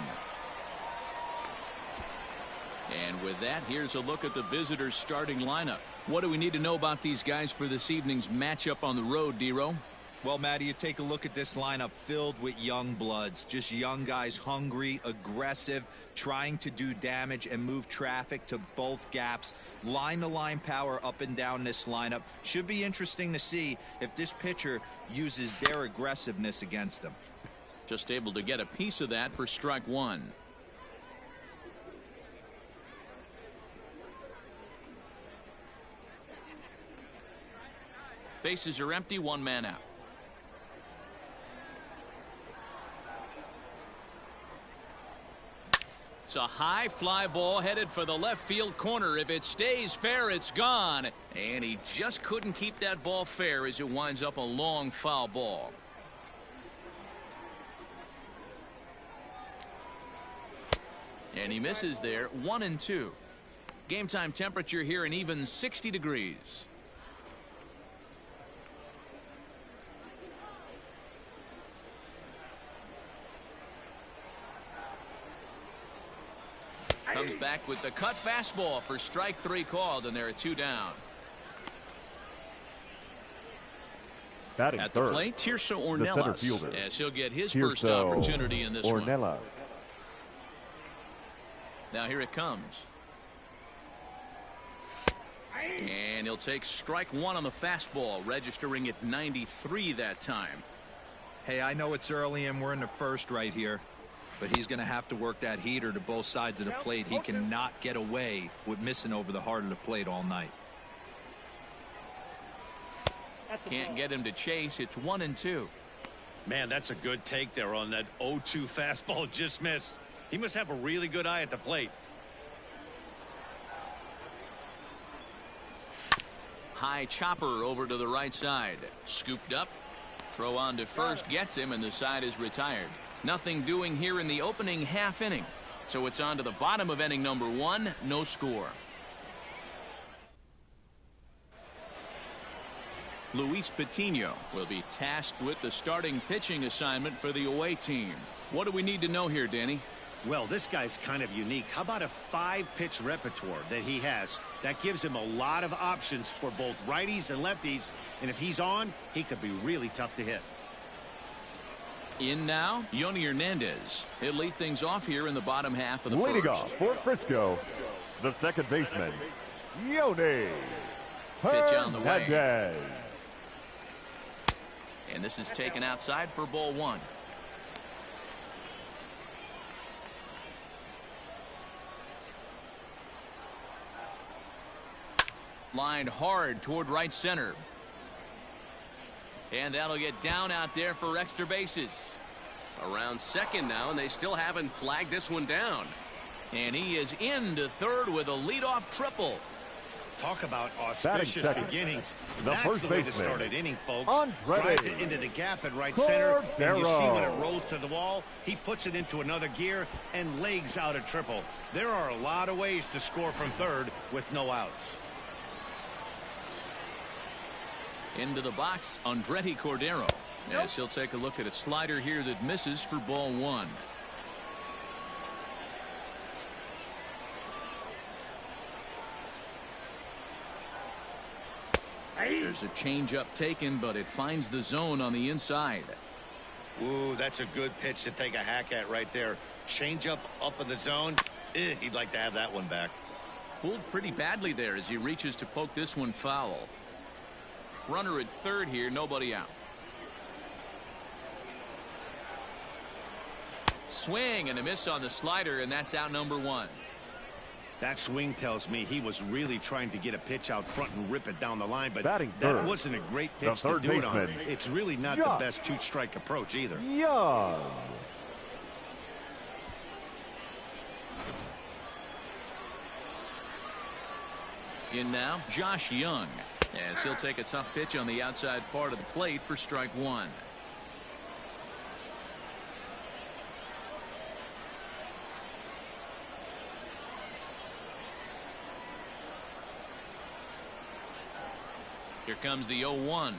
Speaker 2: And with that, here's a look at the visitors' starting lineup. What do we need to know about these guys for this evening's matchup on the road, D-Row?
Speaker 6: Well, Matty, you take a look at this lineup filled with young bloods, just young guys, hungry, aggressive, trying to do damage and move traffic to both gaps. Line-to-line power up and down this lineup. Should be interesting to see if this pitcher uses their aggressiveness against them.
Speaker 2: Just able to get a piece of that for strike one. Bases are empty, one man out. It's a high fly ball headed for the left field corner. If it stays fair, it's gone. And he just couldn't keep that ball fair as it winds up a long foul ball. And he misses there, 1-2. Game time temperature here an even 60 degrees. Comes back with the cut fastball for strike three called, and there are two down.
Speaker 4: Batting
Speaker 2: at the
Speaker 4: third,
Speaker 2: plate, Tirso Ornelas, as he'll get his first
Speaker 4: Tirso
Speaker 2: opportunity in this
Speaker 4: Ornelas.
Speaker 2: one. Now here it comes. And he'll take strike one on the fastball, registering at 93 that time.
Speaker 6: Hey, I know it's early and we're in the first right here, but he's going to have to work that heater to both sides of the plate. He cannot get away with missing over the heart of the plate all night.
Speaker 2: Can't get him to chase. It's 1-2.
Speaker 3: Man, that's a good take there on that 0-2 fastball. Just missed. He must have a really good eye at the plate.
Speaker 2: High chopper over to the right side. Scooped up. Throw on to first gets him, and the side is retired. Nothing doing here in the opening half inning. So it's on to the bottom of inning number one. No score. Luis Patino will be tasked with the starting pitching assignment for the away team. What do we need to know here, Danny?
Speaker 3: Well, this guy's kind of unique. How about a 5-pitch repertoire that he has? That gives him a lot of options for both righties and lefties. And if he's on, he could be really tough to hit.
Speaker 2: In now, Yoni Hernandez. He'll lead things off here in the bottom half of the first.
Speaker 4: Leading off for Frisco, the second baseman, Yoni
Speaker 2: Pitch on the way.
Speaker 4: Hernandez.
Speaker 2: And this is taken outside for ball one. Lined hard toward right center. And that'll get down out there for extra bases. Around second now, and they still haven't flagged this one down. And he is into third with a leadoff triple.
Speaker 3: Talk about auspicious beginnings. That's
Speaker 4: first
Speaker 3: the way to
Speaker 4: baseman,
Speaker 3: start an inning, folks.
Speaker 4: Andretti.
Speaker 3: Drives it into the gap at right center, and you see when it rolls to the wall, he puts it into another gear and legs out a triple. There are a lot of ways to score from third with no outs.
Speaker 2: Into the box, Andretti Cordero. Yes, he'll take a look at a slider here that misses for ball one. There's a changeup taken, but it finds the zone on the inside.
Speaker 3: Ooh, that's a good pitch to take a hack at right there. Changeup up in the zone. He'd like to have that one back.
Speaker 2: Fooled pretty badly there as he reaches to poke this one foul. Runner at third here, nobody out. Swing and a miss on the slider, and that's out number one.
Speaker 3: That swing tells me he was really trying to get a pitch out front and rip it down the line, but
Speaker 4: Batting
Speaker 3: that
Speaker 4: third,
Speaker 3: wasn't a great pitch to do it on. It's really not the best two-strike approach either.
Speaker 4: Young.
Speaker 2: In now, Josh Young, as he'll take a tough pitch on the outside part of the plate for strike one. Here comes the 0-1.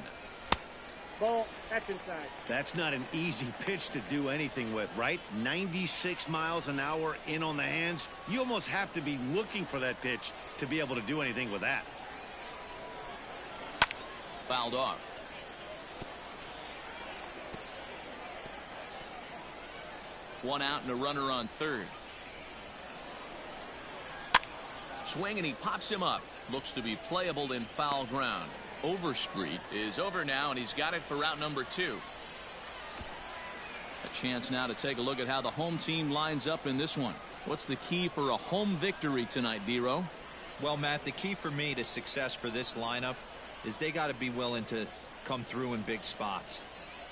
Speaker 5: Ball, that's inside.
Speaker 3: That's not an easy pitch to do anything with, right? 96 miles an hour in on the hands. You almost have to be looking for that pitch to be able to do anything with that.
Speaker 2: Fouled off. One out and a runner on third. Swing and he pops him up. Looks to be playable in foul ground. Overstreet is over now, and he's got it for route number two. A chance now to take a look at how the home team lines up in this one. What's the key for a home victory tonight, Dero?
Speaker 6: Well, Matt, the key for me to success for this lineup is they got to be willing to come through in big spots.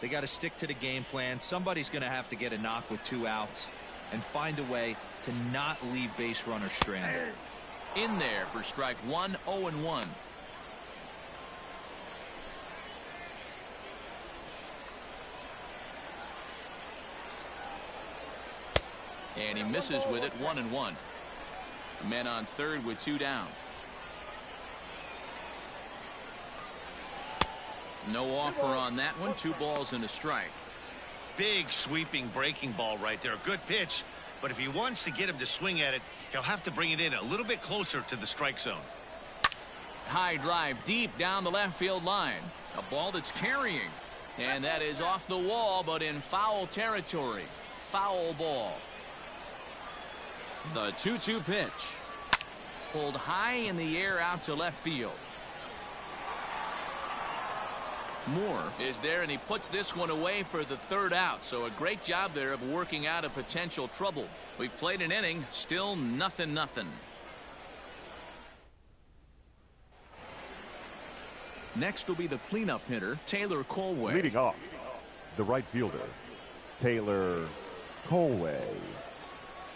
Speaker 6: They got to stick to the game plan. Somebody's going to have to get a knock with 2 outs and find a way to not leave base runners stranded.
Speaker 2: In there for strike one, 0-1. And he misses with it, 1-1. Men on third with 2 down. No offer on that one. 2 balls and a strike.
Speaker 3: Big sweeping breaking ball right there. Good pitch, but if he wants to get him to swing at it, he'll have to bring it in a little bit closer to the strike zone.
Speaker 2: High drive deep down the left field line. A ball that's carrying. And that is off the wall, but in foul territory. Foul ball. The 2-2 pitch. Pulled high in the air out to left field. Moore is there, and he puts this one away for the 3rd out. So a great job there of working out a potential trouble. We've played an inning, still 0-0. Next will be the cleanup hitter, Taylor Colway.
Speaker 4: Leading off, the right fielder, Taylor Colway.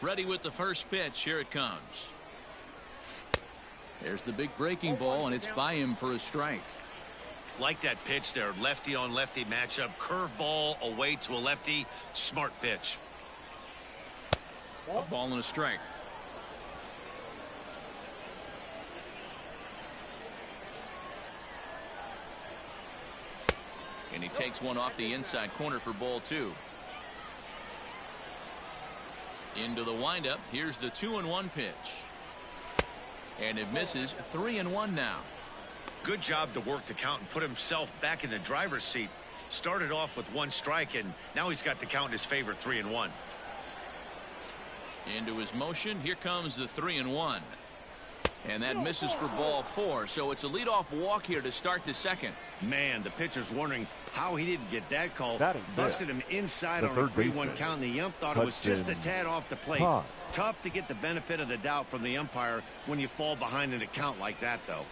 Speaker 2: Ready with the first pitch. Here it comes. There's the big breaking ball, and it's by him for a strike.
Speaker 3: Like that pitch there, lefty on lefty matchup, curveball away to a lefty. Smart pitch.
Speaker 2: A ball and a strike. And he takes one off the inside corner for ball 2. Into the windup. Here's the 2-1 pitch. And it misses. 3-1 now.
Speaker 3: Good job to work the count and put himself back in the driver's seat. Started off with 1 strike, and now he's got the count in his favor, 3-1.
Speaker 2: Into his motion. Here comes the 3-1. And that misses for ball 4. So it's a leadoff walk here to start the second.
Speaker 3: Man, the pitcher's wondering how he didn't get that call. Busted him inside on a 3-1 count, and the ump thought it was just a tad off the plate. Tough to get the benefit of the doubt from the umpire when you fall behind in a count like that, though.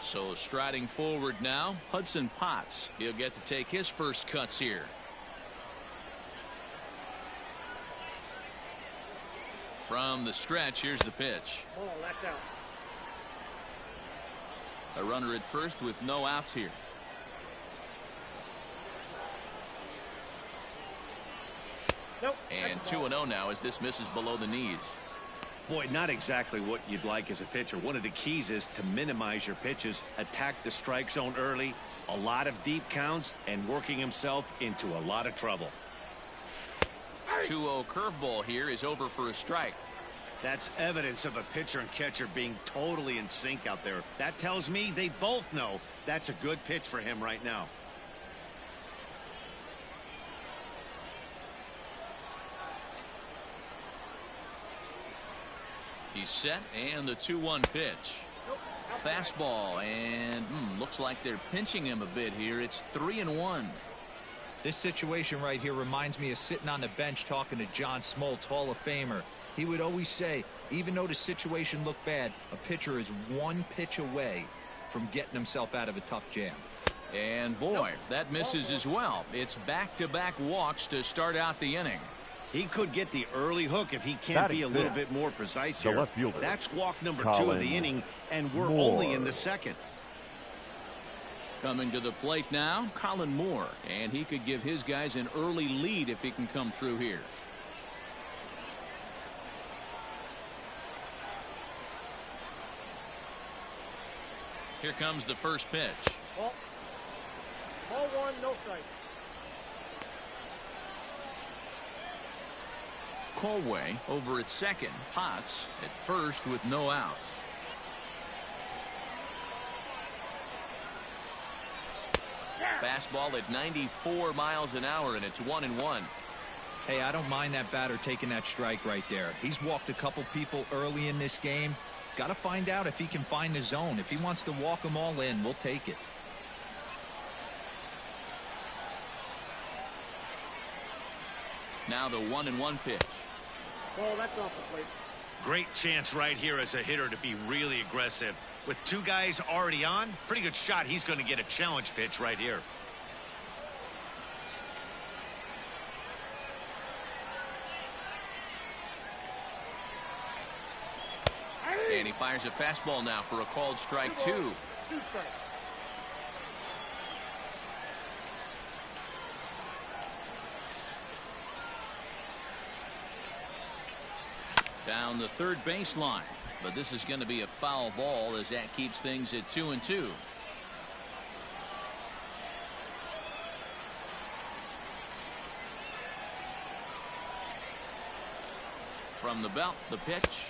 Speaker 2: So striding forward now, Hudson Potts. He'll get to take his first cuts here. From the stretch, here's the pitch.
Speaker 5: Oh, that's out.
Speaker 2: A runner at first with no outs here.
Speaker 5: Nope.
Speaker 2: And 2-0 now as this misses below the knees.
Speaker 3: Boy, not exactly what you'd like as a pitcher. One of the keys is to minimize your pitches, attack the strike zone early, a lot of deep counts, and working himself into a lot of trouble.
Speaker 2: 2-0 curveball here is over for a strike.
Speaker 3: That's evidence of a pitcher and catcher being totally in sync out there. That tells me they both know that's a good pitch for him right now.
Speaker 2: He's set, and the 2-1 pitch. Fastball, and looks like they're pinching him a bit here. It's 3-1.
Speaker 6: This situation right here reminds me of sitting on the bench talking to John Smoltz, Hall of Famer. He would always say, even though the situation looked bad, a pitcher is 1 pitch away from getting himself out of a tough jam.
Speaker 2: And boy, that misses as well. It's back-to-back walks to start out the inning.
Speaker 3: He could get the early hook if he can't be a little bit more precise here. That's walk number 2 of the inning, and we're only in the second.
Speaker 2: Coming to the plate now, Colin Moore, and he could give his guys an early lead if he can come through here. Here comes the first pitch.
Speaker 5: Ball 1, no strike.
Speaker 2: Colway over at second. Potts at first with no outs. Fastball at 94 miles an hour, and it's 1-1.
Speaker 6: Hey, I don't mind that batter taking that strike right there. He's walked a couple people early in this game. Got to find out if he can find the zone. If he wants to walk them all in, we'll take it.
Speaker 2: Now the 1-1 pitch.
Speaker 5: Oh, that's off the plate.
Speaker 3: Great chance right here as a hitter to be really aggressive. With 2 guys already on, pretty good shot he's going to get a challenge pitch right here.
Speaker 2: And he fires a fastball now for a called strike 2.
Speaker 5: 2 strikes.
Speaker 2: Down the third baseline, but this is going to be a foul ball as that keeps things at 2-2. From the belt, the pitch.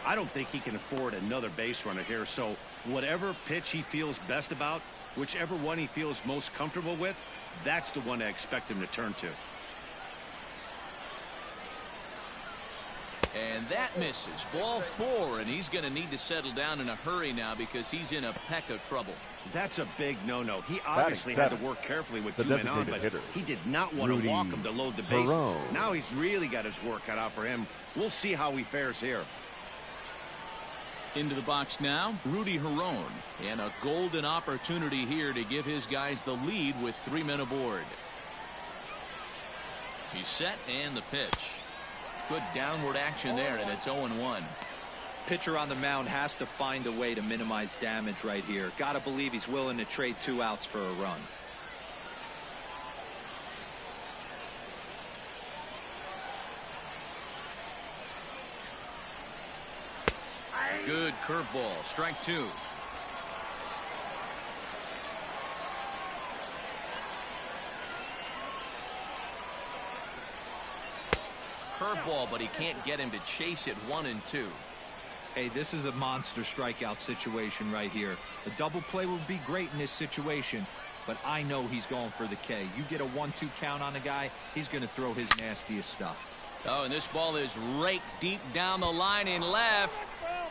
Speaker 3: I don't think he can afford another base runner here, so whatever pitch he feels best about, whichever one he feels most comfortable with, that's the one I expect him to turn to.
Speaker 2: And that misses. Ball 4, and he's going to need to settle down in a hurry now because he's in a peck of trouble.
Speaker 3: That's a big no-no. He obviously had to work carefully with 2 men on, but he did not want to walk him to load the bases. Now he's really got his work cut out for him. We'll see how he fares here.
Speaker 2: Into the box now, Rudy Herron, and a golden opportunity here to give his guys the lead with 3 men aboard. He's set, and the pitch. Good downward action there, and it's 0-1.
Speaker 6: Pitcher on the mound has to find a way to minimize damage right here. Gotta believe he's willing to trade 2 outs for a run.
Speaker 2: Good curveball, strike 2. Curveball, but he can't get him to chase it 1-2.
Speaker 6: Hey, this is a monster strikeout situation right here. A double play would be great in this situation, but I know he's going for the K. You get a 1-2 count on a guy, he's going to throw his nastiest stuff.
Speaker 2: Oh, and this ball is raked deep down the line in left,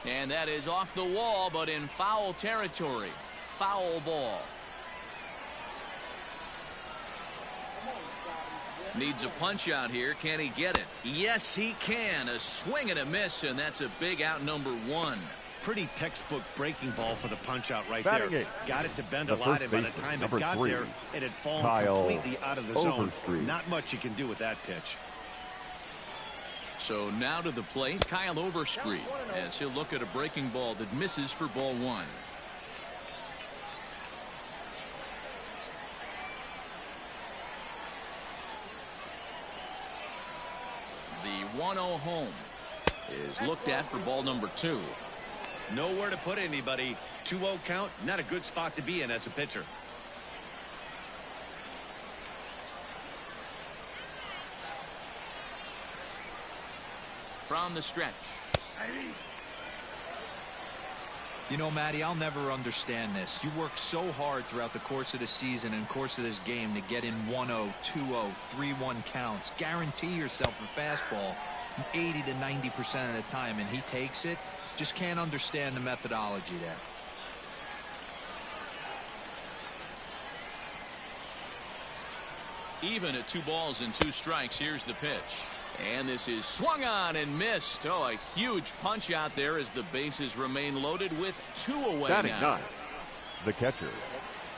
Speaker 2: and that is off the wall, but in foul territory. Foul ball. Needs a punch out here. Can he get it? Yes, he can. A swing and a miss, and that's a big out, number 1.
Speaker 3: Pretty textbook breaking ball for the punch out right
Speaker 4: Batting
Speaker 3: there.
Speaker 4: it.
Speaker 3: Got it to bend a lot, and by the time it got there, it had fallen completely out of the zone. Not much you can do with that pitch.
Speaker 2: So now to the plate, Kyle Overstreet, as he'll look at a breaking ball that misses for ball 1. The 1-0 home is looked at for ball number 2.
Speaker 3: Nowhere to put anybody. 2-0 count, not a good spot to be in as a pitcher.
Speaker 2: From the stretch.
Speaker 6: You know, Matty, I'll never understand this. You work so hard throughout the course of the season and course of this game to get in 1-0, 2-0, 3-1 counts. Guarantee yourself a fastball 80 to 90% of the time, and he takes it. Just can't understand the methodology there.
Speaker 2: Even at 2 balls and 2 strikes. Here's the pitch. And this is swung on and missed. Oh, a huge punch out there as the bases remain loaded with 2 away
Speaker 4: Batting
Speaker 2: now.
Speaker 4: 9th, the catcher,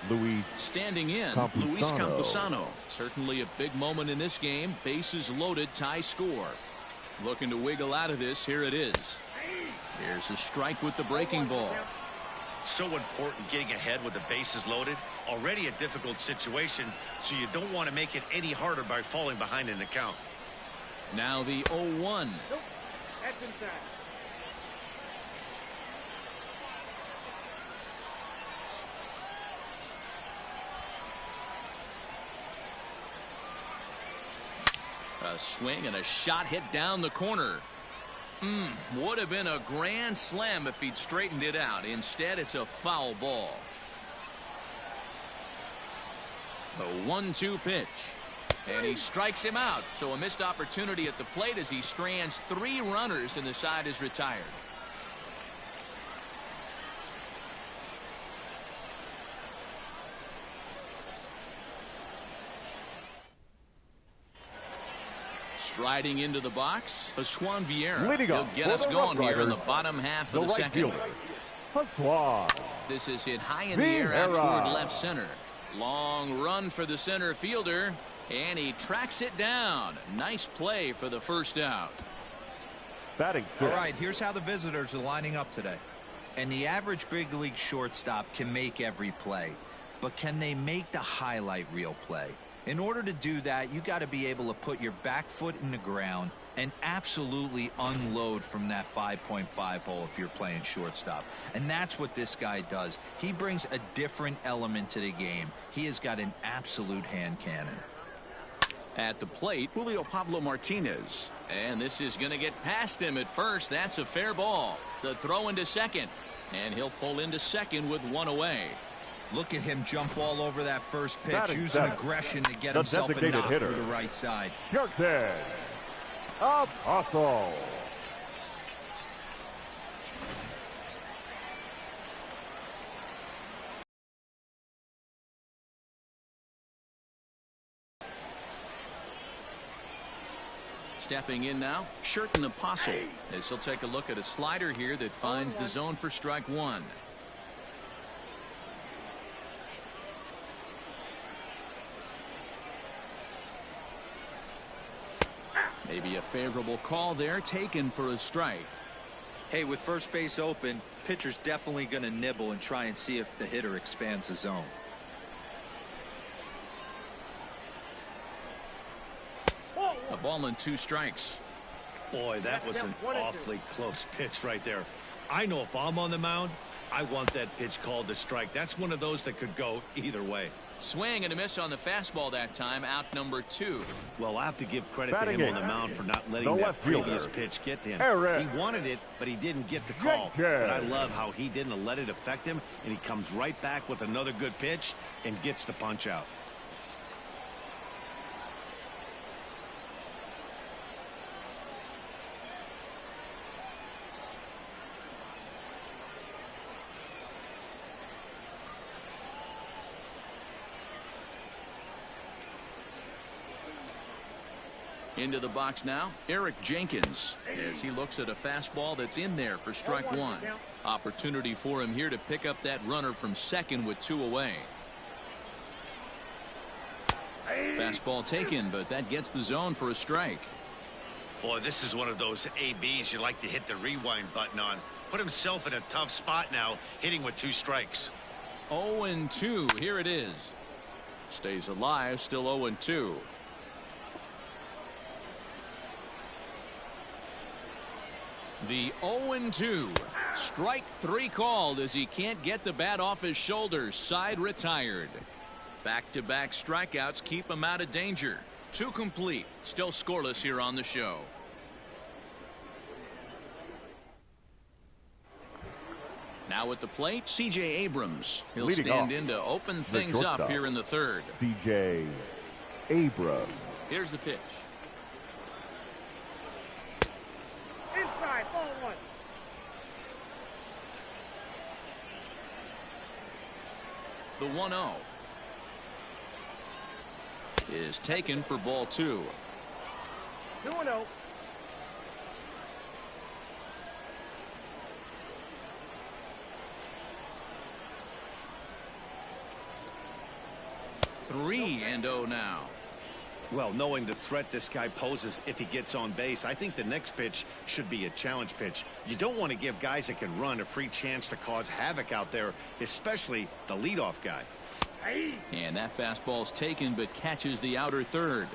Speaker 4: Luis.
Speaker 2: Standing in,
Speaker 4: Campusano.
Speaker 2: Luis Campusano. Certainly a big moment in this game. Bases loaded, tie score. Looking to wiggle out of this. Here it is. Here's a strike with the breaking ball.
Speaker 3: So important getting ahead with the bases loaded. Already a difficult situation, so you don't want to make it any harder by falling behind in the count.
Speaker 2: Now the 0-1.
Speaker 5: Nope. That's inside.
Speaker 2: A swing and a shot hit down the corner. Would have been a grand slam if he'd straightened it out. Instead, it's a foul ball. The 1-2 pitch. And he strikes him out. So a missed opportunity at the plate as he strands 3 runners and the side is retired. Striding into the box, Pascual Vieira. He'll get us going here in the bottom half of the second. This is hit high in the air out toward left center. Long run for the center fielder, and he tracks it down. Nice play for the first out.
Speaker 4: Batting 6th.
Speaker 6: All right, here's how the visitors are lining up today. And the average big league shortstop can make every play, but can they make the highlight reel play? In order to do that, you got to be able to put your back foot in the ground and absolutely unload from that 5.5 hole if you're playing shortstop. And that's what this guy does. He brings a different element to the game. He has got an absolute hand cannon.
Speaker 2: At the plate, Julio Pablo Martinez. And this is going to get past him at first. That's a fair ball. The throw into second. And he'll pull into second with 1 away.
Speaker 6: Look at him jump all over that first pitch,
Speaker 4: Batting
Speaker 6: using
Speaker 4: 7th,
Speaker 6: aggression to get
Speaker 4: the
Speaker 6: himself a
Speaker 4: designated
Speaker 6: knock
Speaker 4: hitter.
Speaker 6: to the right side.
Speaker 4: Captain Apostle.
Speaker 2: Stepping in now, Sherton Apostle, as he'll take a look at a slider here that finds the zone for strike 1. Maybe a favorable call there, taken for a strike.
Speaker 6: Hey, with first base open, pitcher's definitely going to nibble and try and see if the hitter expands the zone.
Speaker 2: A ball and 2 strikes.
Speaker 3: Boy, that was an awfully close pitch right there. I know if I'm on the mound, I want that pitch called a strike. That's one of those that could go either way.
Speaker 2: Swing and a miss on the fastball that time. Out number 2.
Speaker 3: Well, I have to give credit to
Speaker 4: Batting
Speaker 3: him
Speaker 4: eight.
Speaker 3: on the mound for not letting that previous pitch get to him. He wanted it, but he didn't get the call. But I love how he didn't let it affect him, and he comes right back with another good pitch and gets the punch out.
Speaker 2: Into the box now, Eric Jenkins, as he looks at a fastball that's in there for strike 1. Opportunity for him here to pick up that runner from second with 2 away. Fastball taken, but that gets the zone for a strike.
Speaker 3: Boy, this is one of those ABs you like to hit the rewind button on. Put himself in a tough spot now, hitting with 2 strikes.
Speaker 2: 0-2, here it is. Stays alive, still 0-2. The 0-2. Strike 3 called as he can't get the bat off his shoulders. Side retired. Back-to-back strikeouts keep him out of danger. 2 complete. Still scoreless here on the show. Now at the plate, C.J. Abrams. He'll
Speaker 4: Leading
Speaker 2: stand
Speaker 4: off,
Speaker 2: in to open things up here in the 3rd.
Speaker 4: C.J. Abrams.
Speaker 2: Here's the pitch.
Speaker 5: Inside, ball 1.
Speaker 2: The 1-0 is taken for ball 2.
Speaker 5: 2-0.
Speaker 2: Three and 0 now.
Speaker 3: Well, knowing the threat this guy poses if he gets on base, I think the next pitch should be a challenge pitch. You don't want to give guys that can run a free chance to cause havoc out there, especially the leadoff guy.
Speaker 2: And that fastball's taken but catches the outer 3rd.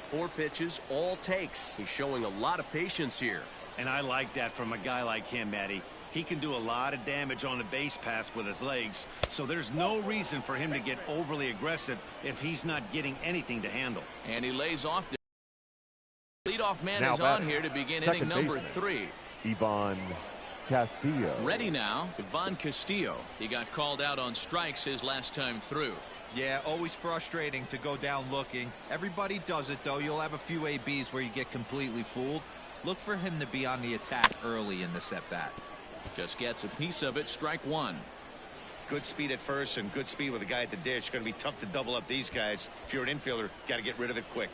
Speaker 7: 4 pitches, all takes. He's showing a lot of patience here.
Speaker 3: And I like that from a guy like him, Matty. He can do a lot of damage on the base pass with his legs, so there's no reason for him to get overly aggressive if he's not getting anything to handle.
Speaker 2: And he lays off. The leadoff man
Speaker 4: Now
Speaker 2: is on here to begin inning
Speaker 4: second
Speaker 2: number
Speaker 4: baseman,
Speaker 2: 3.
Speaker 4: Ivan Castillo.
Speaker 2: Ready now, Ivan Castillo. He got called out on strikes his last time through.
Speaker 6: Yeah, always frustrating to go down looking. Everybody does it, though. You'll have a few ABs where you get completely fooled. Look for him to be on the attack early in the set-bat.
Speaker 2: Just gets a piece of it. Strike 1.
Speaker 3: Good speed at first and good speed with a guy at the dish. Going to be tough to double up these guys. If you're an infielder, got to get rid of it quick.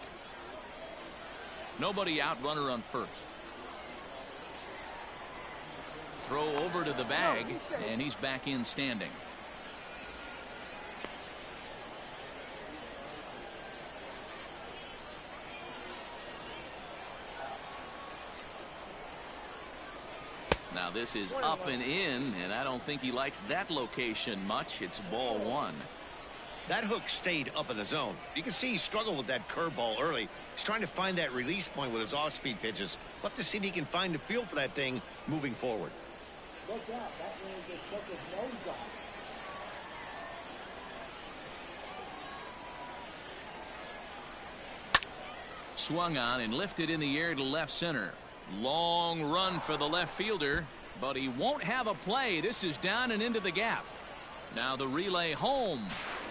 Speaker 2: Nobody out, runner on first. Throw over to the bag, and he's back in standing. Now this is up and in, and I don't think he likes that location much. It's ball 1.
Speaker 3: That hook stayed up in the zone. You can see he struggled with that curveball early. He's trying to find that release point with his off-speed pitches. We'll have to see if he can find the feel for that thing moving forward.
Speaker 5: Look out, that man just took his nose off.
Speaker 2: Swung on and lifted in the air to left center. Long run for the left fielder, but he won't have a play. This is down and into the gap. Now the relay home,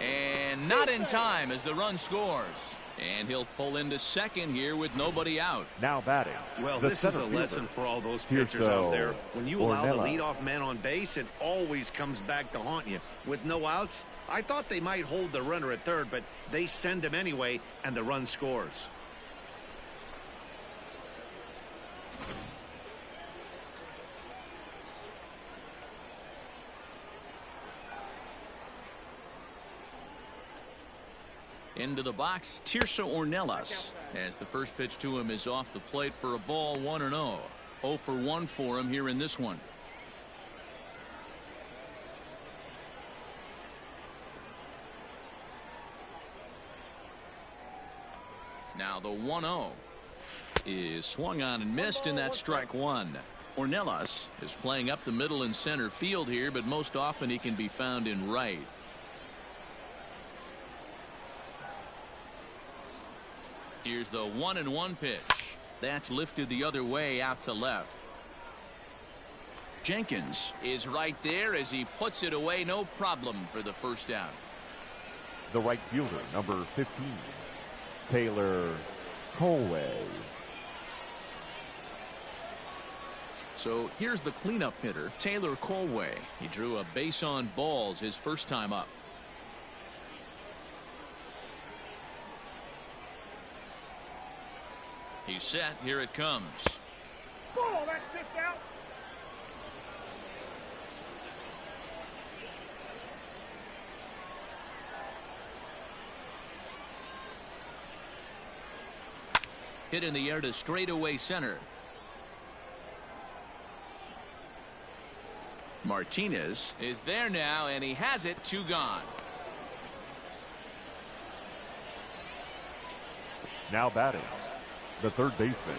Speaker 2: and not in time as the run scores. And he'll pull into second here with nobody out.
Speaker 4: Now batting.
Speaker 3: Well, this is a lesson for all those pitchers out there. When you allow the leadoff man on base, it always comes back to haunt you. With no outs, I thought they might hold the runner at third, but they send him anyway, and the run scores.
Speaker 2: Into the box, Tirso Ornelas, as the first pitch to him is off the plate for a ball 1-0. 0 for 1 for him here in this one. Now the 1-0 is swung on and missed, and that's strike 1. Ornelas is playing up the middle and center field here, but most often he can be found in right. Here's the 1-1 pitch. That's lifted the other way out to left. Jenkins is right there as he puts it away, no problem for the first out.
Speaker 4: The right fielder, number 15, Taylor Colway.
Speaker 2: So here's the cleanup hitter, Taylor Colway. He drew a base on balls his first time up. He's set. Here it comes.
Speaker 5: Ball, that's 6 out.
Speaker 2: Hit in the air to straightaway center. Martinez is there now, and he has it. 2 gone.
Speaker 4: Now batting, the third baseman.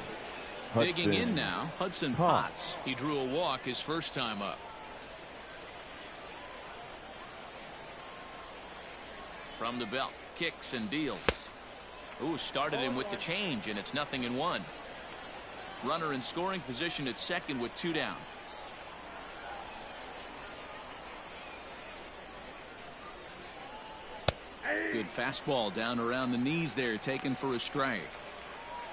Speaker 2: Digging in now, Hudson Potts. He drew a walk his first time up. From the belt, kicks and deals. Ooh, started him with the change, and it's 0-1. Runner in scoring position at second with 2 down. Good fastball down around the knees there, taken for a strike.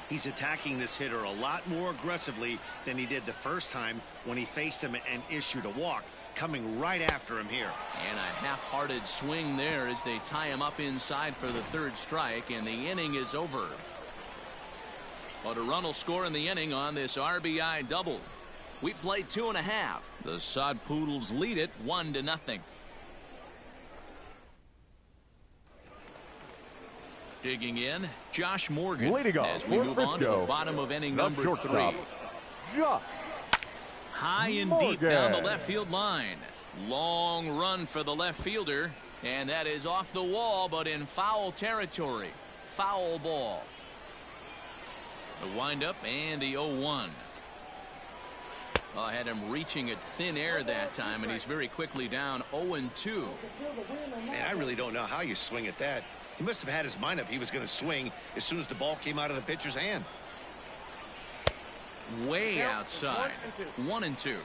Speaker 3: He's attacking this hitter a lot more aggressively than he did the first time when he faced him and issued a walk, coming right after him here.
Speaker 2: And a half-hearted swing there as they tie him up inside for the 3rd strike, and the inning is over. But a run will score in the inning on this RBI double. We played 2.5. The Sod Poodles lead it 1-0. Digging in, Josh Morgan, as we move on to the bottom of inning number 3. High and deep down the left field line. Long run for the left fielder, and that is off the wall, but in foul territory. Foul ball. The windup and the 0-1. I had him reaching at thin air that time, and he's very quickly down 0-2.
Speaker 3: And I really don't know how you swing at that. He must have had his mind up he was going to swing as soon as the ball came out of the pitcher's hand.
Speaker 2: Way outside. 1-2.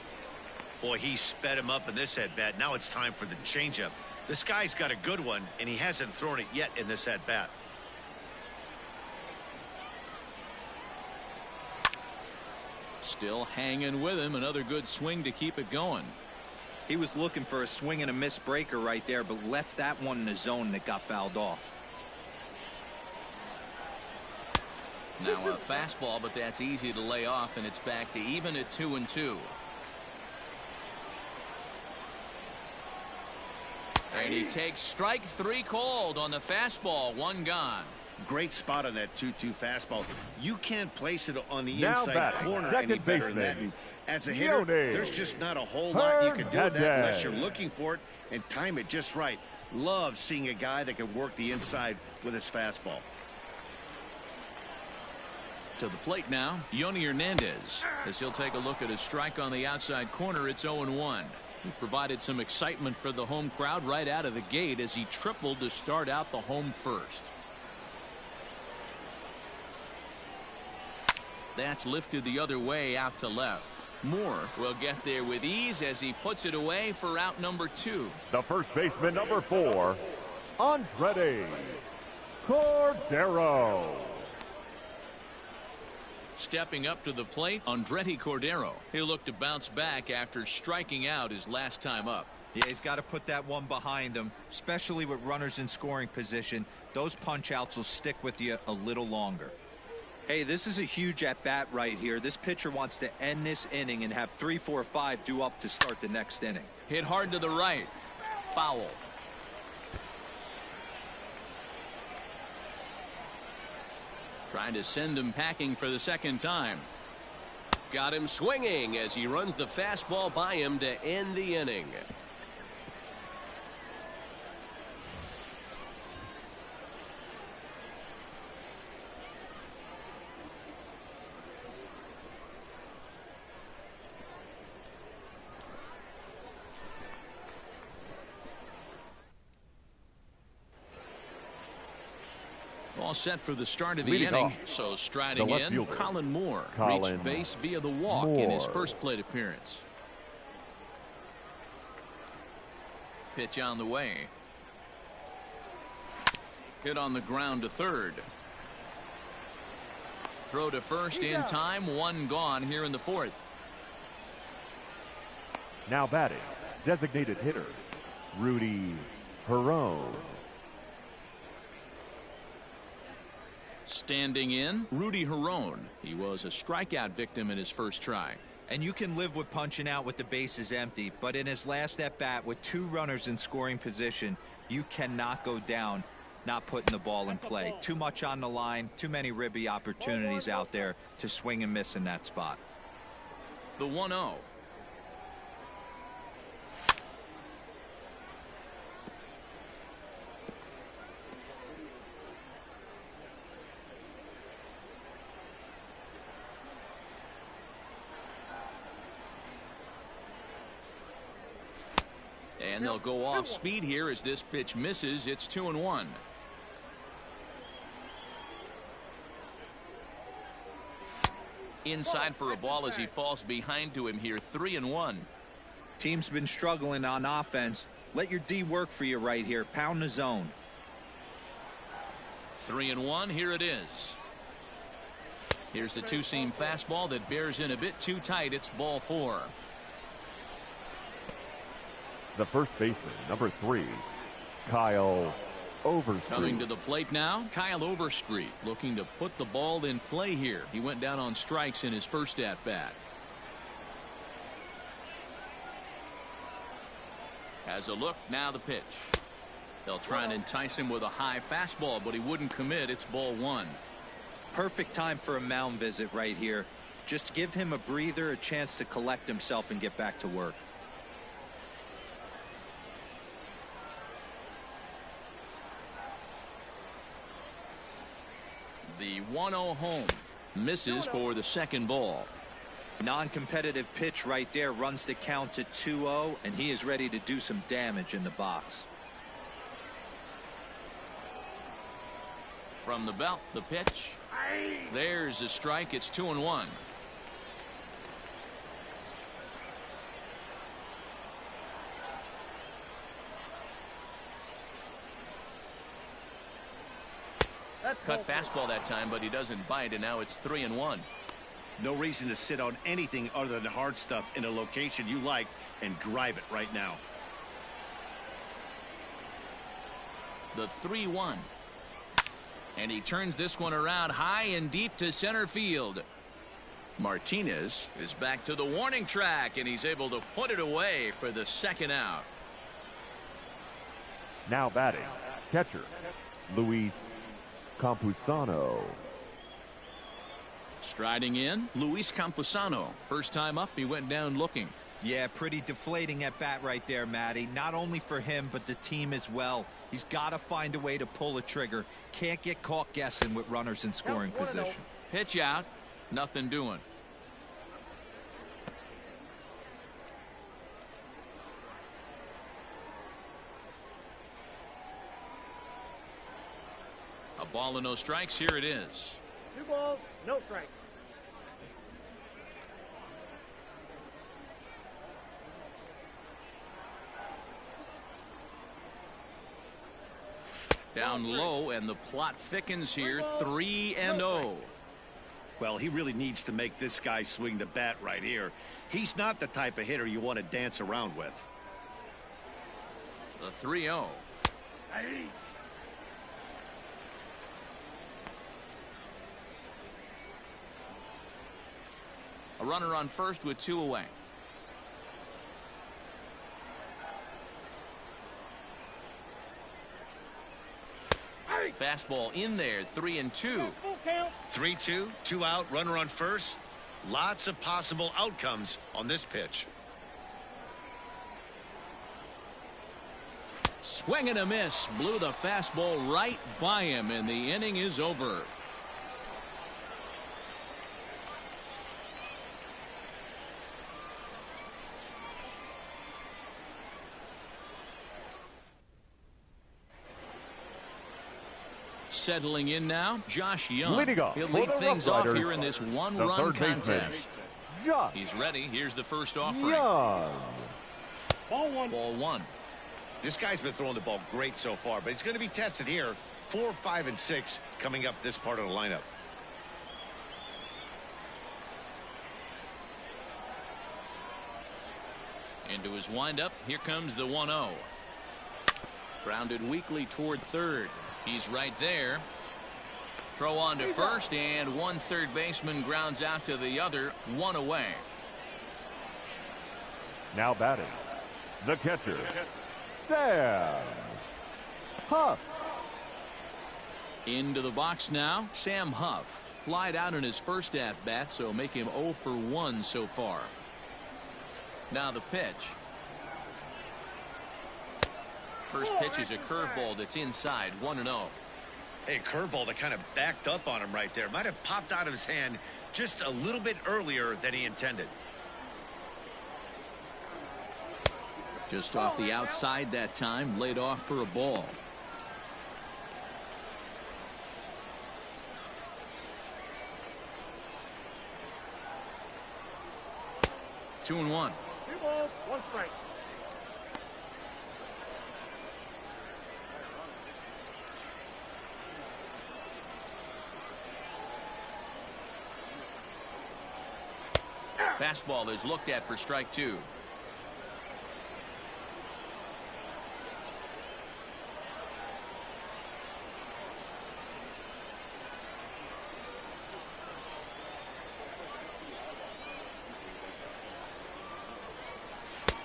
Speaker 3: Boy, he sped him up in this at-bat. Now it's time for the changeup. This guy's got a good one, and he hasn't thrown it yet in this at-bat.
Speaker 2: Still hanging with him. Another good swing to keep it going.
Speaker 6: He was looking for a swing and a miss breaker right there, but left that one in the zone that got fouled off.
Speaker 2: Now a fastball, but that's easy to lay off, and it's back to even at 2-2. And he takes strike 3 called on the fastball. 1 gone.
Speaker 3: Great spot on that 2-2 fastball. You can't place it on the inside corner any better than that. And as a hitter, there's just not a whole lot you can do with that unless you're looking for it and time it just right. Love seeing a guy that can work the inside with his fastball.
Speaker 2: To the plate now, Yoni Hernandez, as he'll take a look at a strike on the outside corner. It's 0-1. He provided some excitement for the home crowd right out of the gate as he tripled to start out the home first. That's lifted the other way out to left. Moore will get there with ease as he puts it away for out number 2.
Speaker 4: The first baseman, number 4, Andretti Cordero.
Speaker 2: Stepping up to the plate, Andretti Cordero. He'll look to bounce back after striking out his last time up.
Speaker 6: Yeah, he's got to put that one behind him, especially with runners in scoring position. Those punch outs will stick with you a little longer. Hey, this is a huge at-bat right here. This pitcher wants to end this inning and have 3, 4, 5 due up to start the next inning.
Speaker 2: Hit hard to the right. Foul. Trying to send him packing for the second time.
Speaker 7: Got him swinging as he runs the fastball by him to end the inning.
Speaker 2: All set for the start of the
Speaker 4: Leading
Speaker 2: inning.
Speaker 4: off,
Speaker 2: So striding in,
Speaker 4: fielder,
Speaker 2: Colin Moore
Speaker 4: Colin
Speaker 2: reached base via the walk in his first plate appearance. Pitch on the way. Hit on the ground to third. Throw to first in time. One gone here in the fourth.
Speaker 4: Now batting, designated hitter, Rudy Perone.
Speaker 2: Standing in, Rudy Herone. He was a strikeout victim in his first try.
Speaker 6: And you can live with punching out with the bases empty, but in his last at bat with 2 runners in scoring position, you cannot go down not putting the ball in play. Too much on the line, too many ribby opportunities out there to swing and miss in that spot.
Speaker 2: The 1-0. And they'll go off speed here as this pitch misses. It's 2-1. Inside for a ball as he falls behind to him here. 3-1.
Speaker 6: Team's been struggling on offense. Let your D work for you right here. Pound the zone.
Speaker 2: 3-1. Here it is. Here's the two-seam fastball that bears in a bit too tight. It's ball 4.
Speaker 4: The first baseman, number 3, Kyle Overstreet.
Speaker 2: Coming to the plate now, Kyle Overstreet looking to put the ball in play here. He went down on strikes in his first at-bat. Has a look, now the pitch. They'll try and entice him with a high fastball, but he wouldn't commit. It's ball 1.
Speaker 6: Perfect time for a mound visit right here. Just give him a breather, a chance to collect himself and get back to work.
Speaker 2: The 1-0 home misses for the second ball.
Speaker 6: Non-competitive pitch right there, runs the count to 2-0, and he is ready to do some damage in the box.
Speaker 2: From the belt, the pitch. There's a strike. It's 2-1. Cut fastball that time, but he doesn't bite, and now it's 3-1.
Speaker 3: No reason to sit on anything other than hard stuff in a location you like and drive it right now.
Speaker 2: The 3-1. And he turns this one around high and deep to center field. Martinez is back to the warning track, and he's able to put it away for the second out.
Speaker 4: Now batting, catcher, Luis Campusano.
Speaker 2: Striding in, Luis Campusano. First time up, he went down looking.
Speaker 6: Yeah, pretty deflating at bat right there, Matty. Not only for him, but the team as well. He's got to find a way to pull a trigger. Can't get caught guessing with runners in scoring position.
Speaker 2: Pitch out, nothing doing. A ball and no strikes. Here it is.
Speaker 5: 2 balls, no strikes.
Speaker 2: Down low, and the plot thickens here. 3-0.
Speaker 3: Well, he really needs to make this guy swing the bat right here. He's not the type of hitter you want to dance around with.
Speaker 2: The 3-0. A runner on first with 2 away. Fastball in there. 3-2.
Speaker 3: 3-2, 2 out, runner on first. Lots of possible outcomes on this pitch.
Speaker 2: Swing and a miss. Blew the fastball right by him, and the inning is over. settling in now, Josh Young.
Speaker 4: Leading off
Speaker 2: He'll
Speaker 4: for
Speaker 2: lead
Speaker 4: the
Speaker 2: things off
Speaker 4: RuffRiders,
Speaker 2: here in this
Speaker 4: the
Speaker 2: one-run
Speaker 4: third baseman,
Speaker 2: contest.
Speaker 4: Josh
Speaker 2: He's ready. Here's the first offering.
Speaker 4: Young.
Speaker 2: Ball one.
Speaker 3: This guy's been throwing the ball great so far, but he's going to be tested here. 4, 5, and 6 coming up this part of the lineup.
Speaker 2: Into his windup. Here comes the 1-0. Grounded weakly toward third. He's right there. Throw on to first, and one third baseman grounds out to the other. One away.
Speaker 4: Now batting, the catcher, Sam Huff.
Speaker 2: Into the box now, Sam Huff. Flied out in his first at-bat, so make him 0 for 1 so far. Now the pitch. First pitch is a curveball that's inside, 1-0.
Speaker 3: Hey, curveball that kind of backed up on him right there. Might have popped out of his hand just a little bit earlier than he intended.
Speaker 2: Just off the outside that time, laid off for a ball. Two and one.
Speaker 5: 2 balls, 1 strike.
Speaker 2: Fastball is looked at for strike 2.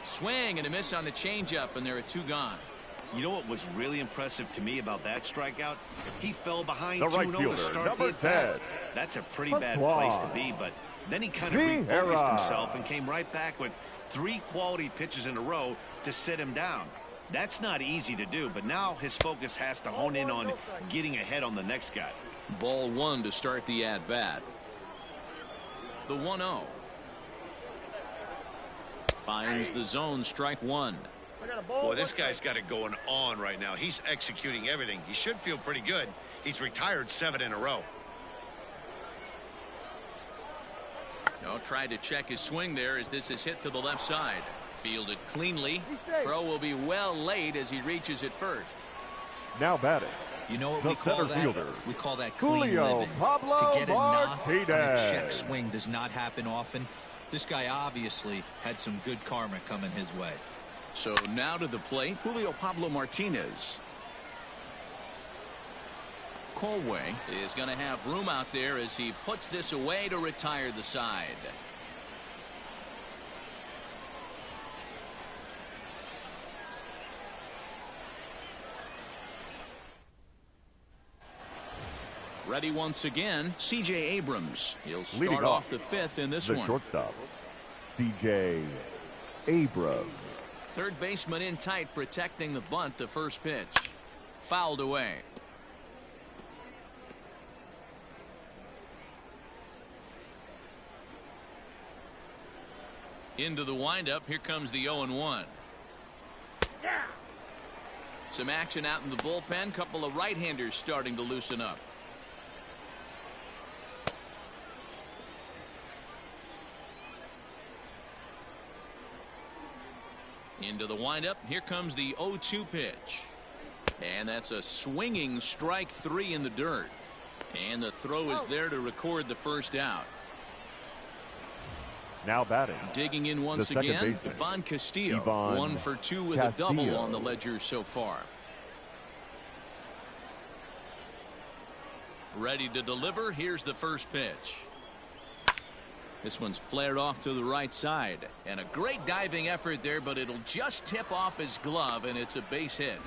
Speaker 2: Swing and a miss on the changeup, and there are 2 gone.
Speaker 3: You know what was really impressive to me about that strikeout? He fell behind
Speaker 4: The
Speaker 3: 2-0
Speaker 4: right
Speaker 3: to
Speaker 4: fielder,
Speaker 3: start
Speaker 4: number
Speaker 3: the at-bat.
Speaker 4: 10.
Speaker 3: That's a pretty bad place to be, but then he kind of refocused himself and came right back with 3 quality pitches in a row to sit him down. That's not easy to do, but now his focus has to hone in on getting ahead on the next guy.
Speaker 2: Ball 1 to start the at-bat. The 1-0. Finds the zone, strike 1.
Speaker 3: Boy, this guy's got it going on right now. He's executing everything. He should feel pretty good. He's retired 7 in a row.
Speaker 2: Tried to check his swing there as this is hit to the left side. Fielded cleanly. Throw will be well late as he reaches it first.
Speaker 4: Now batting,
Speaker 6: You know what
Speaker 4: the
Speaker 6: we call
Speaker 4: center
Speaker 6: that?
Speaker 4: fielder,
Speaker 6: We call that clean
Speaker 4: Julio
Speaker 6: living.
Speaker 4: Pablo
Speaker 6: To get a knock on a
Speaker 4: Martinez.
Speaker 6: check swing does not happen often. This guy obviously had some good karma coming his way.
Speaker 2: So now to the plate, Julio Pablo Martinez. Colway is going to have room out there as he puts this away to retire the side. Ready once again, C.J. Abrams. He'll start off the 5th in this
Speaker 4: the
Speaker 2: one.
Speaker 4: shortstop, C.J. Abrams.
Speaker 2: Third baseman in tight, protecting the bunt. The first pitch fouled away. Into the windup. Here comes the 0-1. Some action out in the bullpen. Couple of right-handers starting to loosen up. Into the windup. Here comes the 0-2 pitch. And that's a swinging strike 3 in the dirt. And the throw is there to record the first out.
Speaker 4: Now batting,
Speaker 2: Digging in once
Speaker 4: the second
Speaker 2: again,
Speaker 4: baseman,
Speaker 2: Ivan Castillo.
Speaker 4: Ivan
Speaker 2: 1 for 2 with
Speaker 4: Castillo.
Speaker 2: a double on the ledger so far. Ready to deliver. Here's the first pitch. This one's flared off to the right side. And a great diving effort there, but it'll just tip off his glove, and it's a base hit.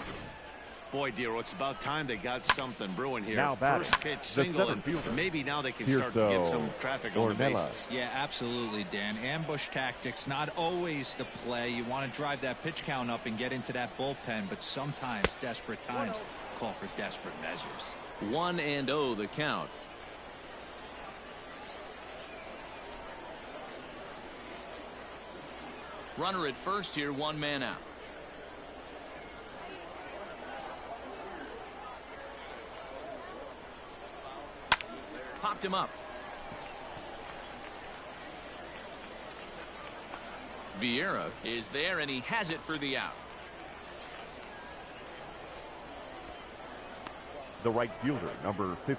Speaker 3: Boy, Dero, it's about time they got something brewing here.
Speaker 4: Now batting,
Speaker 3: First pitch
Speaker 4: the
Speaker 3: single,
Speaker 4: center
Speaker 3: and
Speaker 4: fielder,
Speaker 3: maybe now they can start to get some traffic on the bases.
Speaker 6: Yeah, absolutely, Dan. Ambush tactics, not always the play. You want to drive that pitch count up and get into that bullpen, but sometimes desperate times call for desperate measures.
Speaker 2: 1-0 the count. Runner at first here, 1 man out. Popped him up. Vieira is there, and he has it for the out.
Speaker 4: The right fielder, number 15,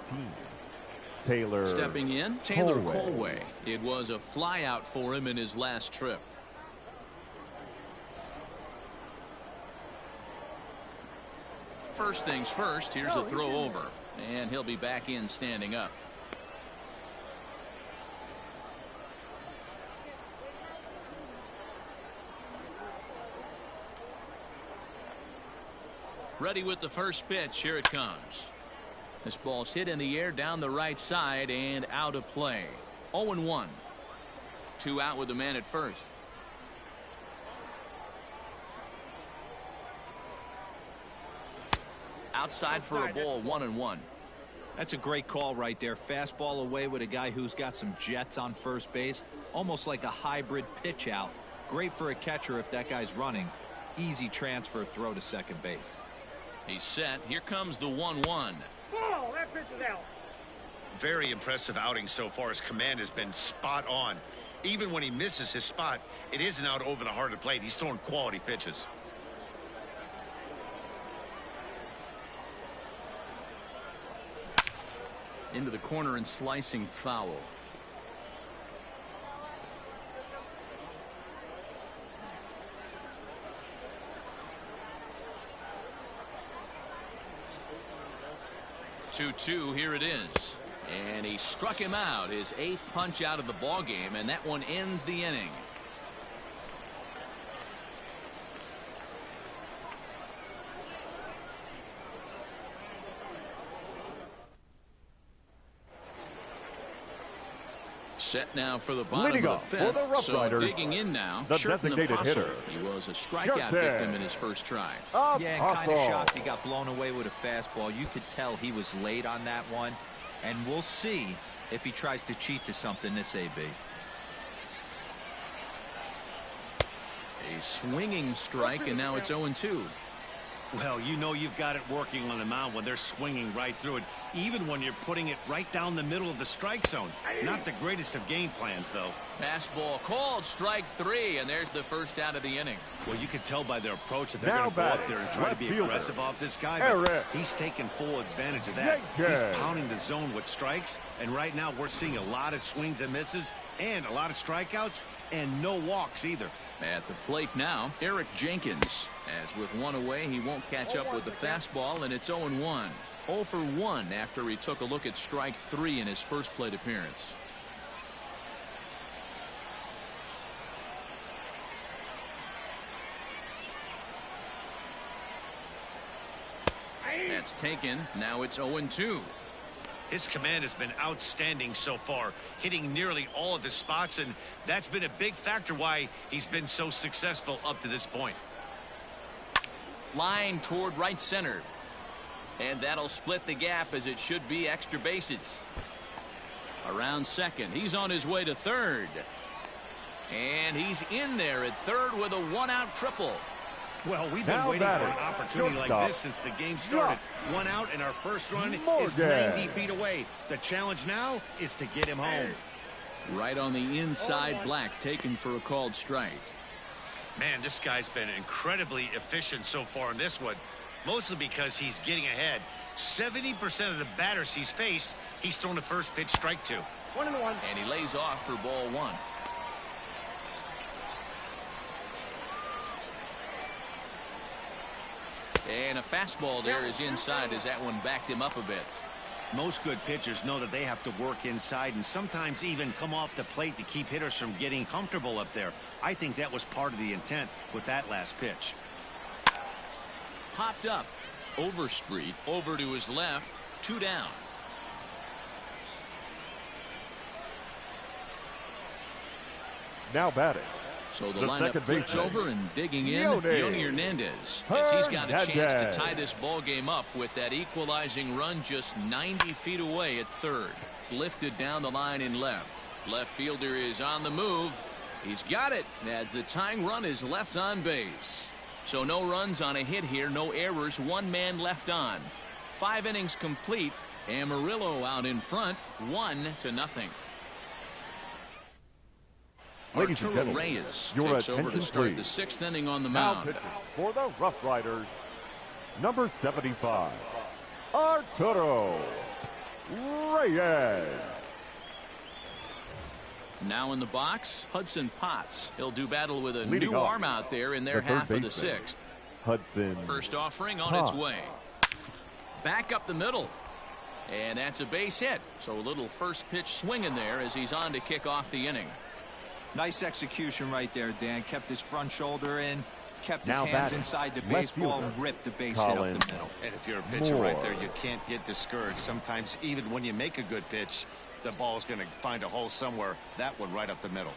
Speaker 4: Taylor.
Speaker 2: Stepping in, Taylor Colway. It was a flyout for him in his last trip. First things first, here's a throw over, and he'll be back in standing up. Ready with the first pitch. Here it comes. This ball's hit in the air down the right side and out of play. 0-1. 2 out with the man at first. Outside for a ball. 1-1.
Speaker 6: That's a great call right there. Fastball away with a guy who's got some jets on first base. Almost like a hybrid pitch out. Great for a catcher if that guy's running. Easy transfer throw to second base.
Speaker 2: He's set. Here comes the 1-1.
Speaker 5: Ball, that pitch is out.
Speaker 3: Very impressive outing so far. His command has been spot on. Even when he misses his spot, it isn't out over the heart of the plate. He's throwing quality pitches.
Speaker 2: Into the corner and slicing foul. Two, here it is. And he struck him out, his 8th punch out of the ball game, and that one ends the inning. Set now for the bottom of the 5th. So digging in now,
Speaker 4: the designated hitter.
Speaker 2: He was a strikeout victim in his first try.
Speaker 6: Yeah, kind of shocked he got blown away with a fastball. You could tell he was late on that one. And we'll see if he tries to cheat to something this AB.
Speaker 2: A swinging strike, and now it's 0-2.
Speaker 3: Well, you know you've got it working on the mound when they're swinging right through it, even when you're putting it right down the middle of the strike zone. Not the greatest of game plans, though.
Speaker 2: Fastball called, strike 3, and there's the first out of the inning.
Speaker 3: Well, you can tell by their approach that they're going to go up there and try to be aggressive off this guy. But he's taking full advantage of that. He's pounding the zone with strikes, and right now we're seeing a lot of swings and misses and a lot of strikeouts and no walks either.
Speaker 2: At the plate now, Eric Jenkins. As with one away, he won't catch up with the fastball, and it's 0-1. 0 for 1 after he took a look at strike 3 in his first plate appearance. That's taken. Now it's 0-2.
Speaker 3: His command has been outstanding so far, hitting nearly all of his spots, and that's been a big factor why he's been so successful up to this point.
Speaker 2: Line toward right center. And that'll split the gap, as it should be extra bases. Around second. He's on his way to third. And he's in there at third with a 1-out triple.
Speaker 3: Well, we've been waiting for an opportunity like this since the game started. 1 out, and our first run is 90 feet away. The challenge now is to get him home.
Speaker 2: Right on the inside, Black taken for a called strike.
Speaker 3: Man, this guy's been incredibly efficient so far in this one, mostly because he's getting ahead. 70% of the batters he's faced, he's thrown the first pitch strike to.
Speaker 5: 1-1.
Speaker 2: And he lays off for ball 1. And a fastball there is inside, as that one backed him up a bit.
Speaker 3: Most good pitchers know that they have to work inside and sometimes even come off the plate to keep hitters from getting comfortable up there. I think that was part of the intent with that last pitch.
Speaker 2: Popped up. Overstreet over to his left. 2 down.
Speaker 4: Now batting.
Speaker 2: So the lineup flips over, and digging in, Yoni Hernandez, as he's got a chance to tie this ball game up with that equalizing run just 90 feet away at third. Lifted down the line in left. Left fielder is on the move. He's got it as the tying run is left on base. So no runs on a hit here, no errors, 1 man left on. 5 innings complete, Amarillo out in front, 1-0.
Speaker 4: Ladies and
Speaker 2: Arturo
Speaker 4: gentlemen,
Speaker 2: Reyes
Speaker 4: your
Speaker 2: takes over to
Speaker 4: attention,
Speaker 2: start
Speaker 4: please.
Speaker 2: the 6th inning on the
Speaker 4: Now
Speaker 2: mound.
Speaker 4: pitching for the RuffRiders, number 75, Arturo Reyes.
Speaker 2: Now in the box, Hudson Potts. He'll do battle with a
Speaker 4: Leading
Speaker 2: new
Speaker 4: off,
Speaker 2: arm out there in their
Speaker 4: the third
Speaker 2: half of the
Speaker 4: baseman,
Speaker 2: 6th.
Speaker 4: Hudson
Speaker 2: First offering on
Speaker 4: Potts.
Speaker 2: its way. Back up the middle. And that's a base hit. So a little first pitch swing in there as he's on to kick off the inning.
Speaker 6: Nice execution right there, Dan. Kept his front shoulder in, kept his
Speaker 4: Now
Speaker 6: hands
Speaker 4: batting,
Speaker 6: inside the
Speaker 4: left
Speaker 6: baseball,
Speaker 4: fielder,
Speaker 6: and ripped the base hit up
Speaker 4: Colin
Speaker 6: the middle.
Speaker 3: And if you're a pitcher right there,
Speaker 4: Moore.
Speaker 3: you can't get discouraged. Sometimes even when you make a good pitch, the ball's going to find a hole somewhere. That one right up the middle.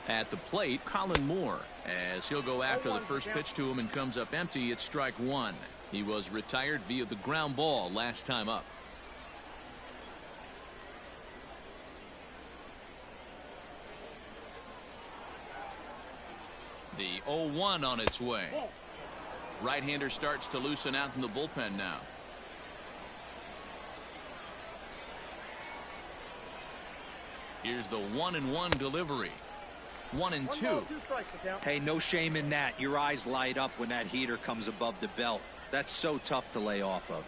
Speaker 2: At the plate, Colin Moore, as he'll go after the first pitch to him and comes up empty. It's strike one. He was retired via the ground ball last time up. The 0-1 on its way. Right-hander starts to loosen out in the bullpen now. Here's the 1-1 delivery. 1-2.
Speaker 6: Hey, no shame in that. Your eyes light up when that heater comes above the belt. That's so tough to lay off of.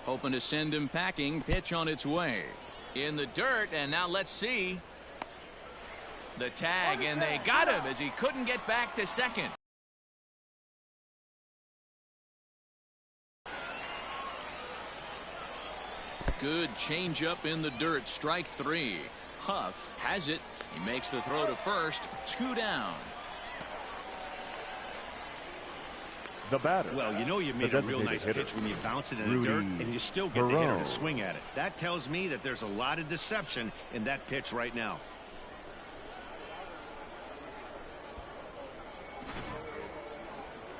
Speaker 2: Hoping to send him packing. Pitch on its way. In the dirt, and now let's see. The tag, and they got him as he couldn't get back to second. Good changeup in the dirt. Strike three. Huff has it. He makes the throw to first. 2 down.
Speaker 4: The batter.
Speaker 3: Well, you know you made a real nice pitch when you bounce it in the dirt and you still get the hitter to swing at it. That tells me that there's a lot of deception in that pitch right now.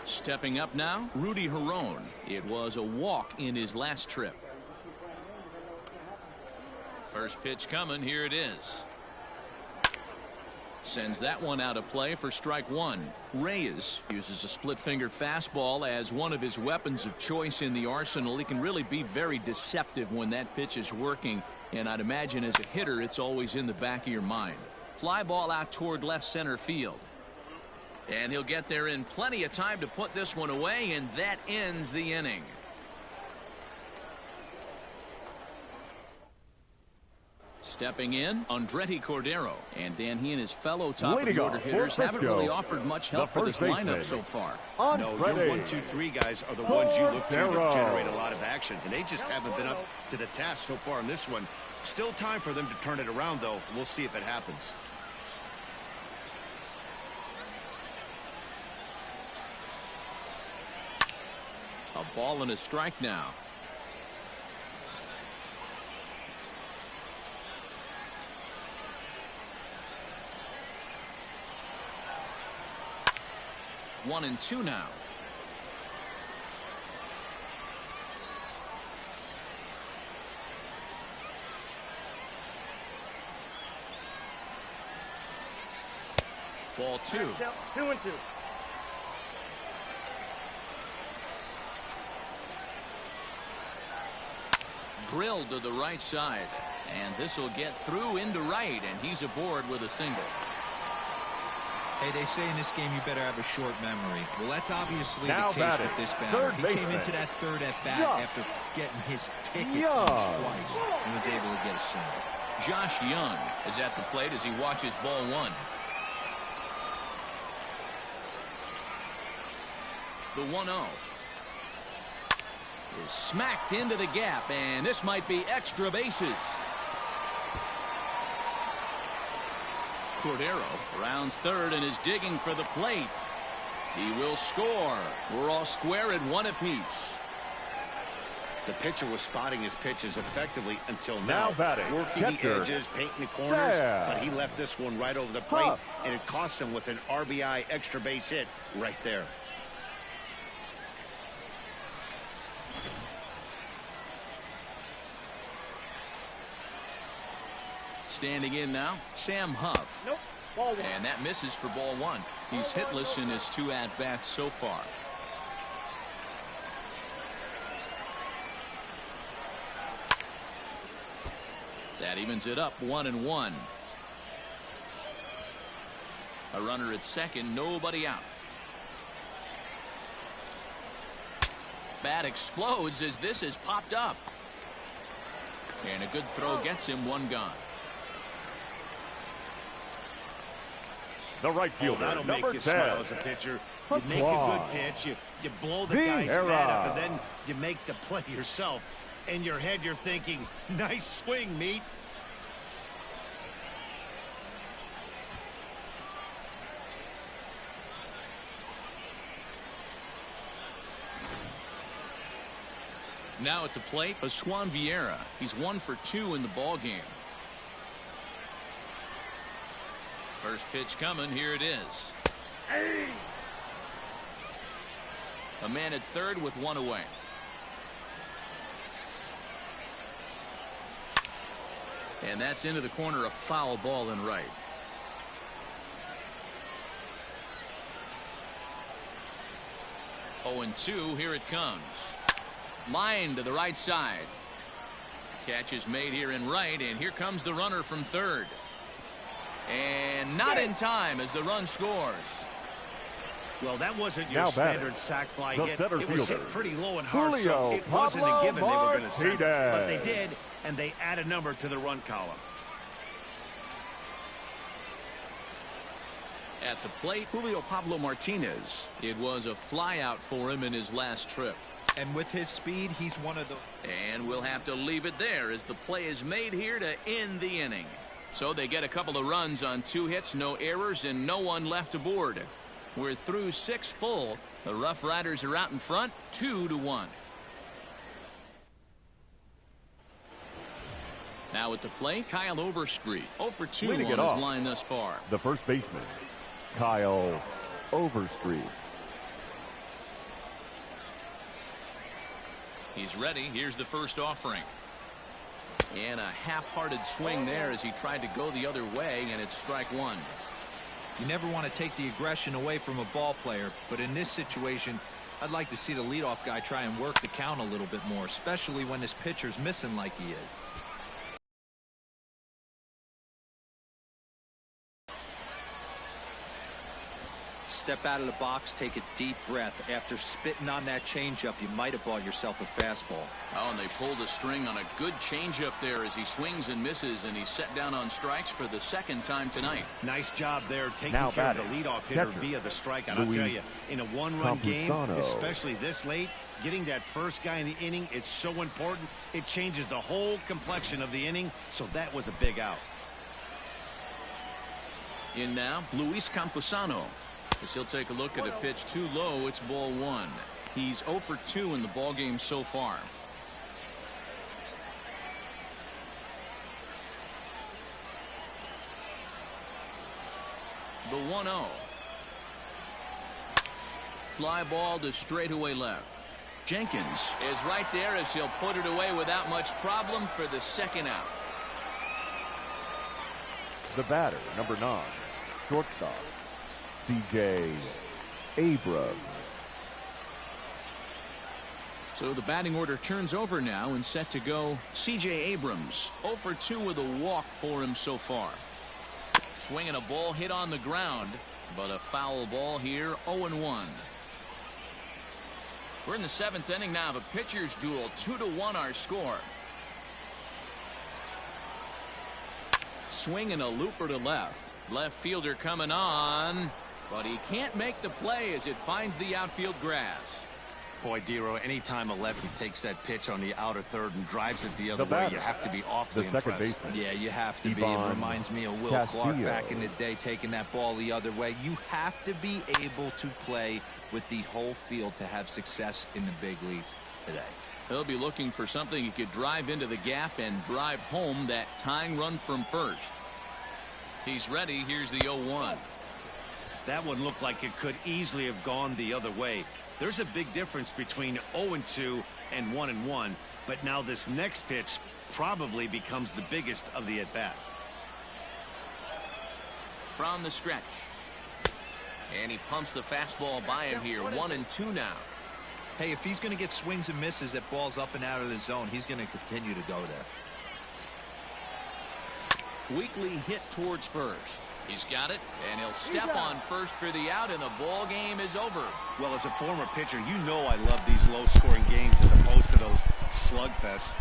Speaker 2: Stepping up now, Rudy Herron. It was a walk in his last trip. First pitch coming. Here it is. Sends that one out of play for strike one. Reyes uses a split finger fastball as one of his weapons of choice in the arsenal. He can really be very deceptive when that pitch is working, and I'd imagine as a hitter it's always in the back of your mind. Fly ball out toward left center field, and he'll get there in plenty of time to put this one away, and that ends the inning. Stepping in, Andretti Cordero. And Dan, he and his fellow top-of-the-order hitters haven't really offered much help for this lineup so far.
Speaker 3: No, your 1, 2, 3 guys are the ones you look to generate a lot of action, and they just haven't been up to the task so far in this one. Still time for them to turn it around, though. We'll see if it happens.
Speaker 2: A ball and a strike now. One and two now. Ball two.
Speaker 5: 2-2.
Speaker 2: Drilled to the right side, and this will get through into right, and he's aboard with a single.
Speaker 6: Hey, they say in this game you better have a short memory. Well, that's obviously
Speaker 4: Now
Speaker 6: the case
Speaker 4: batting,
Speaker 6: with this batter. He came
Speaker 4: baseman.
Speaker 6: into that third at bat after getting his ticket
Speaker 4: Young.
Speaker 6: punched twice and was able to get a single.
Speaker 2: Josh Young is at the plate as he watches ball one. The 1-0 is smacked into the gap, and this might be extra bases. Cordero rounds third and is digging for the plate. He will score. We're all square at one apiece.
Speaker 3: The pitcher was spotting his pitches effectively until now.
Speaker 4: Now batting,
Speaker 3: Working
Speaker 4: catcher.
Speaker 3: the edges, painting the corners,
Speaker 4: Yeah.
Speaker 3: but he left this one right over the plate, and it cost him with an RBI extra base hit right there.
Speaker 2: Standing in now, Sam Huff.
Speaker 5: Nope. Ball one.
Speaker 2: And that misses for ball one. He's hitless in his 2 at-bats so far. That evens it up 1-1. A runner at second, nobody out. Bat explodes as this is popped up. And a good throw gets him one gone.
Speaker 4: The right fielder,
Speaker 3: that'll make
Speaker 4: number
Speaker 3: you
Speaker 4: 10.
Speaker 3: smile as a pitcher. You make a good pitch, you blow the guy's bat up, and then you make the play yourself. In your head, you're thinking, nice swing, meat.
Speaker 2: Now at the plate, Pascual Vieira. He's 1 for 2 in the ball game. First pitch coming. Here it is. A man at third with one away. And that's into the corner, a foul ball in right. Oh, and 2. Here it comes. Line to the right side. Catch is made here in right, and here comes the runner from third. And not in time as the run scores.
Speaker 3: Well, that wasn't your standard sac fly hit. It was hit pretty low and hard, so it wasn't a given they were going to send it. But they did, and they add a number to the run column.
Speaker 2: At the plate, Julio Pablo Martinez. It was a flyout for him in his last trip.
Speaker 6: And with his speed, he's one of the...
Speaker 2: And we'll have to leave it there as the play is made here to end the inning. So they get a couple of runs on 2 hits, no errors, and no one left aboard. We're through 6 full. The RuffRiders are out in front, 2-1. Now at the plate, Kyle Overstreet. 0 for 2 on his line thus far.
Speaker 4: The first baseman, Kyle Overstreet.
Speaker 2: He's ready. Here's the first offering. And a half-hearted swing there as he tried to go the other way, and it's strike 1.
Speaker 6: You never want to take the aggression away from a ball player, but in this situation, I'd like to see the leadoff guy try and work the count a little bit more, especially when this pitcher's missing like he is. Step out of the box, take a deep breath. After spitting on that changeup, you might have bought yourself a fastball.
Speaker 2: Oh, and they pulled a string on a good changeup there as he swings and misses, and he's set down on strikes for the second time tonight.
Speaker 3: Nice job there taking care of the leadoff hitter via the strikeout. I'll tell you, in a one-run game, especially this late, getting that first guy in the inning, it's so important. It changes the whole complexion of the inning, so that was a big out.
Speaker 2: In now, Luis Camposano. As he'll take a look at a pitch too low, it's ball 1. He's 0 for 2 in the ball game so far. The 1-0. Fly ball to straightaway left. Jenkins is right there as he'll put it away without much problem for the second out.
Speaker 4: The batter, number 9, shortstop, C.J. Abrams.
Speaker 2: So the batting order turns over now and set to go C.J. Abrams. 0 for 2 with a walk for him so far. Swinging a ball hit on the ground, but a foul ball here, 0-1. We're in the 7th inning now of a pitcher's duel. 2-1 our score. Swinging a looper to left. Left fielder coming on, but he can't make the play as it finds the outfield grass.
Speaker 3: Boy, Dero, anytime a lefty takes that pitch on the outer third and drives it the other way, you have to be awfully impressed.
Speaker 6: Yeah, you have to be. It reminds me of Will Clark back in the day taking that ball the other way. You have to be able to play with the whole field to have success in the big leagues today.
Speaker 2: He'll be looking for something he could drive into the gap and drive home that tying run from first. He's ready. Here's the 0-1.
Speaker 3: That one looked like it could easily have gone the other way. There's a big difference between 0-2 and 1-1, but now this next pitch probably becomes the biggest of the at-bat.
Speaker 2: From the stretch. And he pumps the fastball by him here. 1-2 now.
Speaker 6: Hey, if he's going to get swings and misses at balls up and out of the zone, he's going to continue to go there.
Speaker 2: Weekly hit towards first. He's got it, and he'll step on first for the out, and the ball game is over.
Speaker 3: Well, as a former pitcher, you know I love these low-scoring games as opposed to those slugfests.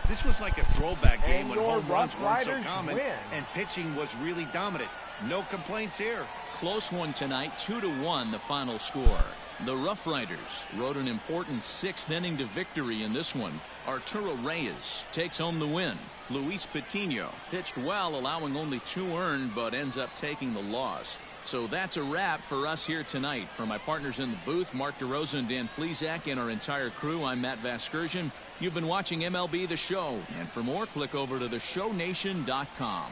Speaker 3: This was like a throwback game when home runs weren't so common and pitching was really dominant. No complaints here.
Speaker 2: Close one tonight, 2-1 the final score. The RuffRiders rode an important 6th inning to victory in this one. Arturo Reyes takes home the win. Luis Patino pitched well, allowing only 2 earned, but ends up taking the loss. So that's a wrap for us here tonight. For my partners in the booth, Mark DeRosa and Dan Plesac, and our entire crew, I'm Matt Vasgersian. You've been watching MLB The Show. And for more, click over to theshownation.com.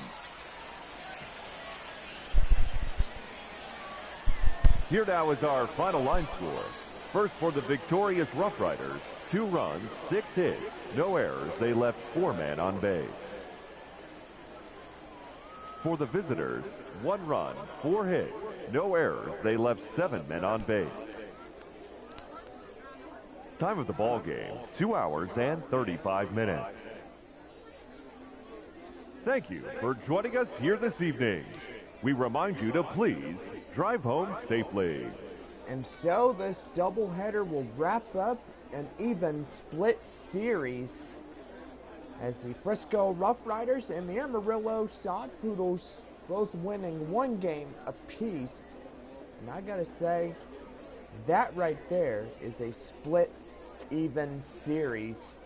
Speaker 4: Here now is our final line score. First for the victorious RuffRiders, 2 runs, 6 hits, no errors. They left 4 men on base. For the visitors, 1 run, 4 hits, no errors. They left 7 men on base. Time of the ball game, 2 hours and 35 minutes. Thank you for joining us here this evening. We remind you to please drive home safely.
Speaker 1: And so this doubleheader will wrap up an even split series as the Frisco RuffRiders and the Amarillo Sod Poodles both winning 1 game apiece. And I gotta say, that right there is a split even series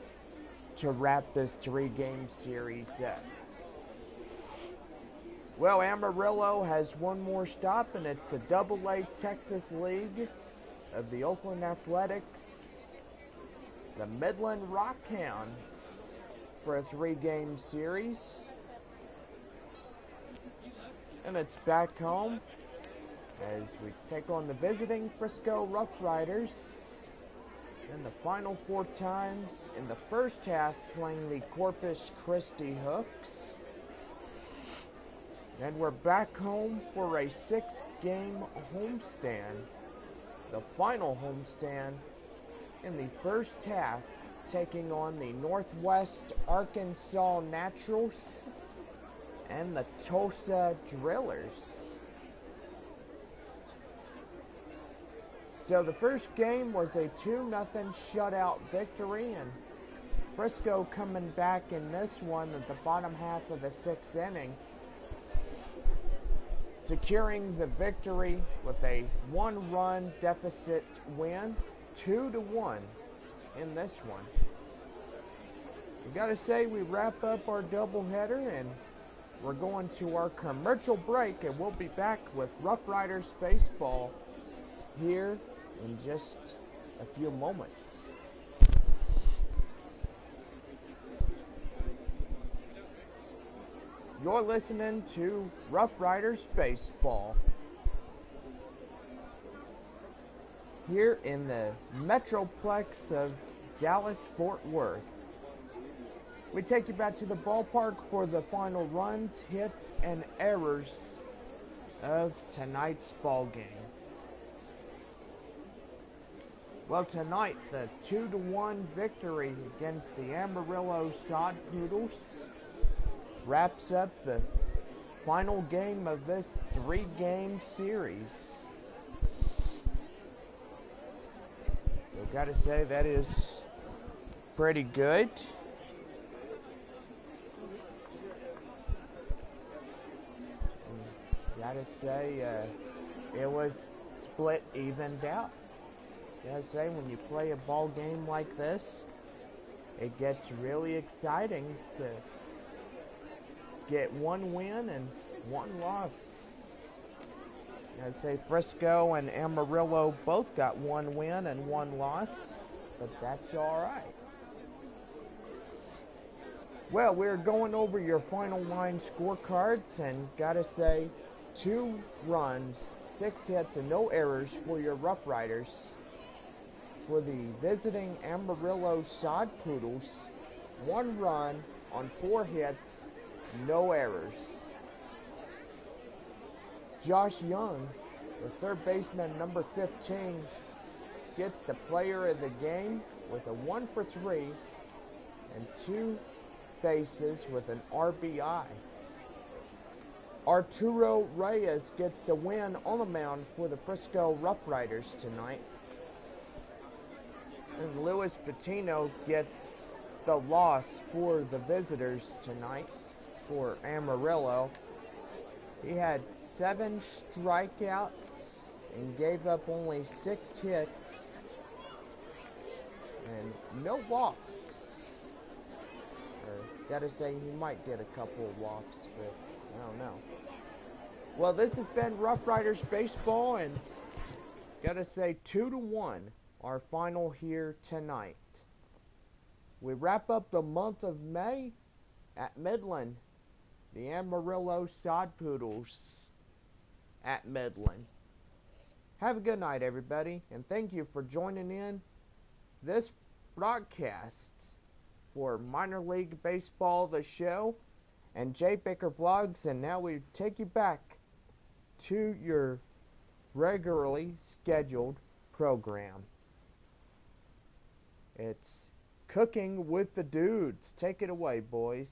Speaker 1: to wrap this 3-game series up. Well, Amarillo has 1 more stop, and it's the AA Texas League of the Oakland Athletics, the Midland Rockhounds, for a 3-game series. And it's back home as we take on the visiting Frisco RuffRiders. And the final 4 times in the first half playing the Corpus Christi Hooks. And we're back home for a 6-game homestand. The final homestand in the first half, taking on the Northwest Arkansas Naturals and the Tulsa Drillers. So the first game was a 2-0 shutout victory, and Frisco coming back in this one at the bottom half of the 6th inning, securing the victory with a 1-run deficit win, 2-1 in this one. We gotta say, we wrap up our doubleheader and we're going to our commercial break, and we'll be back with RuffRiders baseball here in just a few moments. You're listening to RuffRiders Baseball here in the Metroplex of Dallas-Fort Worth. We take you back to the ballpark for the final runs, hits, and errors of tonight's ball game. Well, tonight, the 2-1 victory against the Amarillo Sod Poodles wraps up the final game of this 3-game series. So, gotta say, that is pretty good. And gotta say, it was split, evened out. Gotta say, when you play a ball game like this, it gets really exciting to get 1 win and 1 loss. I'd say Frisco and Amarillo both got 1 win and 1 loss, but that's all right. Well, we're going over your final line scorecards, and gotta say, 2 runs, 6 hits, and no errors for your RuffRiders. For the visiting Amarillo Sod Poodles, 1 run on 4 hits, no errors. Josh Young, the third baseman, number 15, gets the player of the game with a 1 for 3 and 2 bases with an RBI. Arturo Reyes gets the win on the mound for the Frisco RuffRiders tonight. And Luis Patino gets the loss for the visitors tonight for Amarillo. He had 7 strikeouts and gave up only 6 hits and no walks. Or, gotta say, he might get a couple of walks, but I don't know. Well, this has been RuffRiders Baseball, and gotta say 2-1, our final here tonight. We wrap up the month of May at Midland. The Amarillo Sod Poodles at Midland. Have a good night, everybody, and thank you for joining in this broadcast for Minor League Baseball, the show, and JBakerVlogs, and now we take you back to your regularly scheduled program. It's Cooking with the Dudes. Take it away, boys.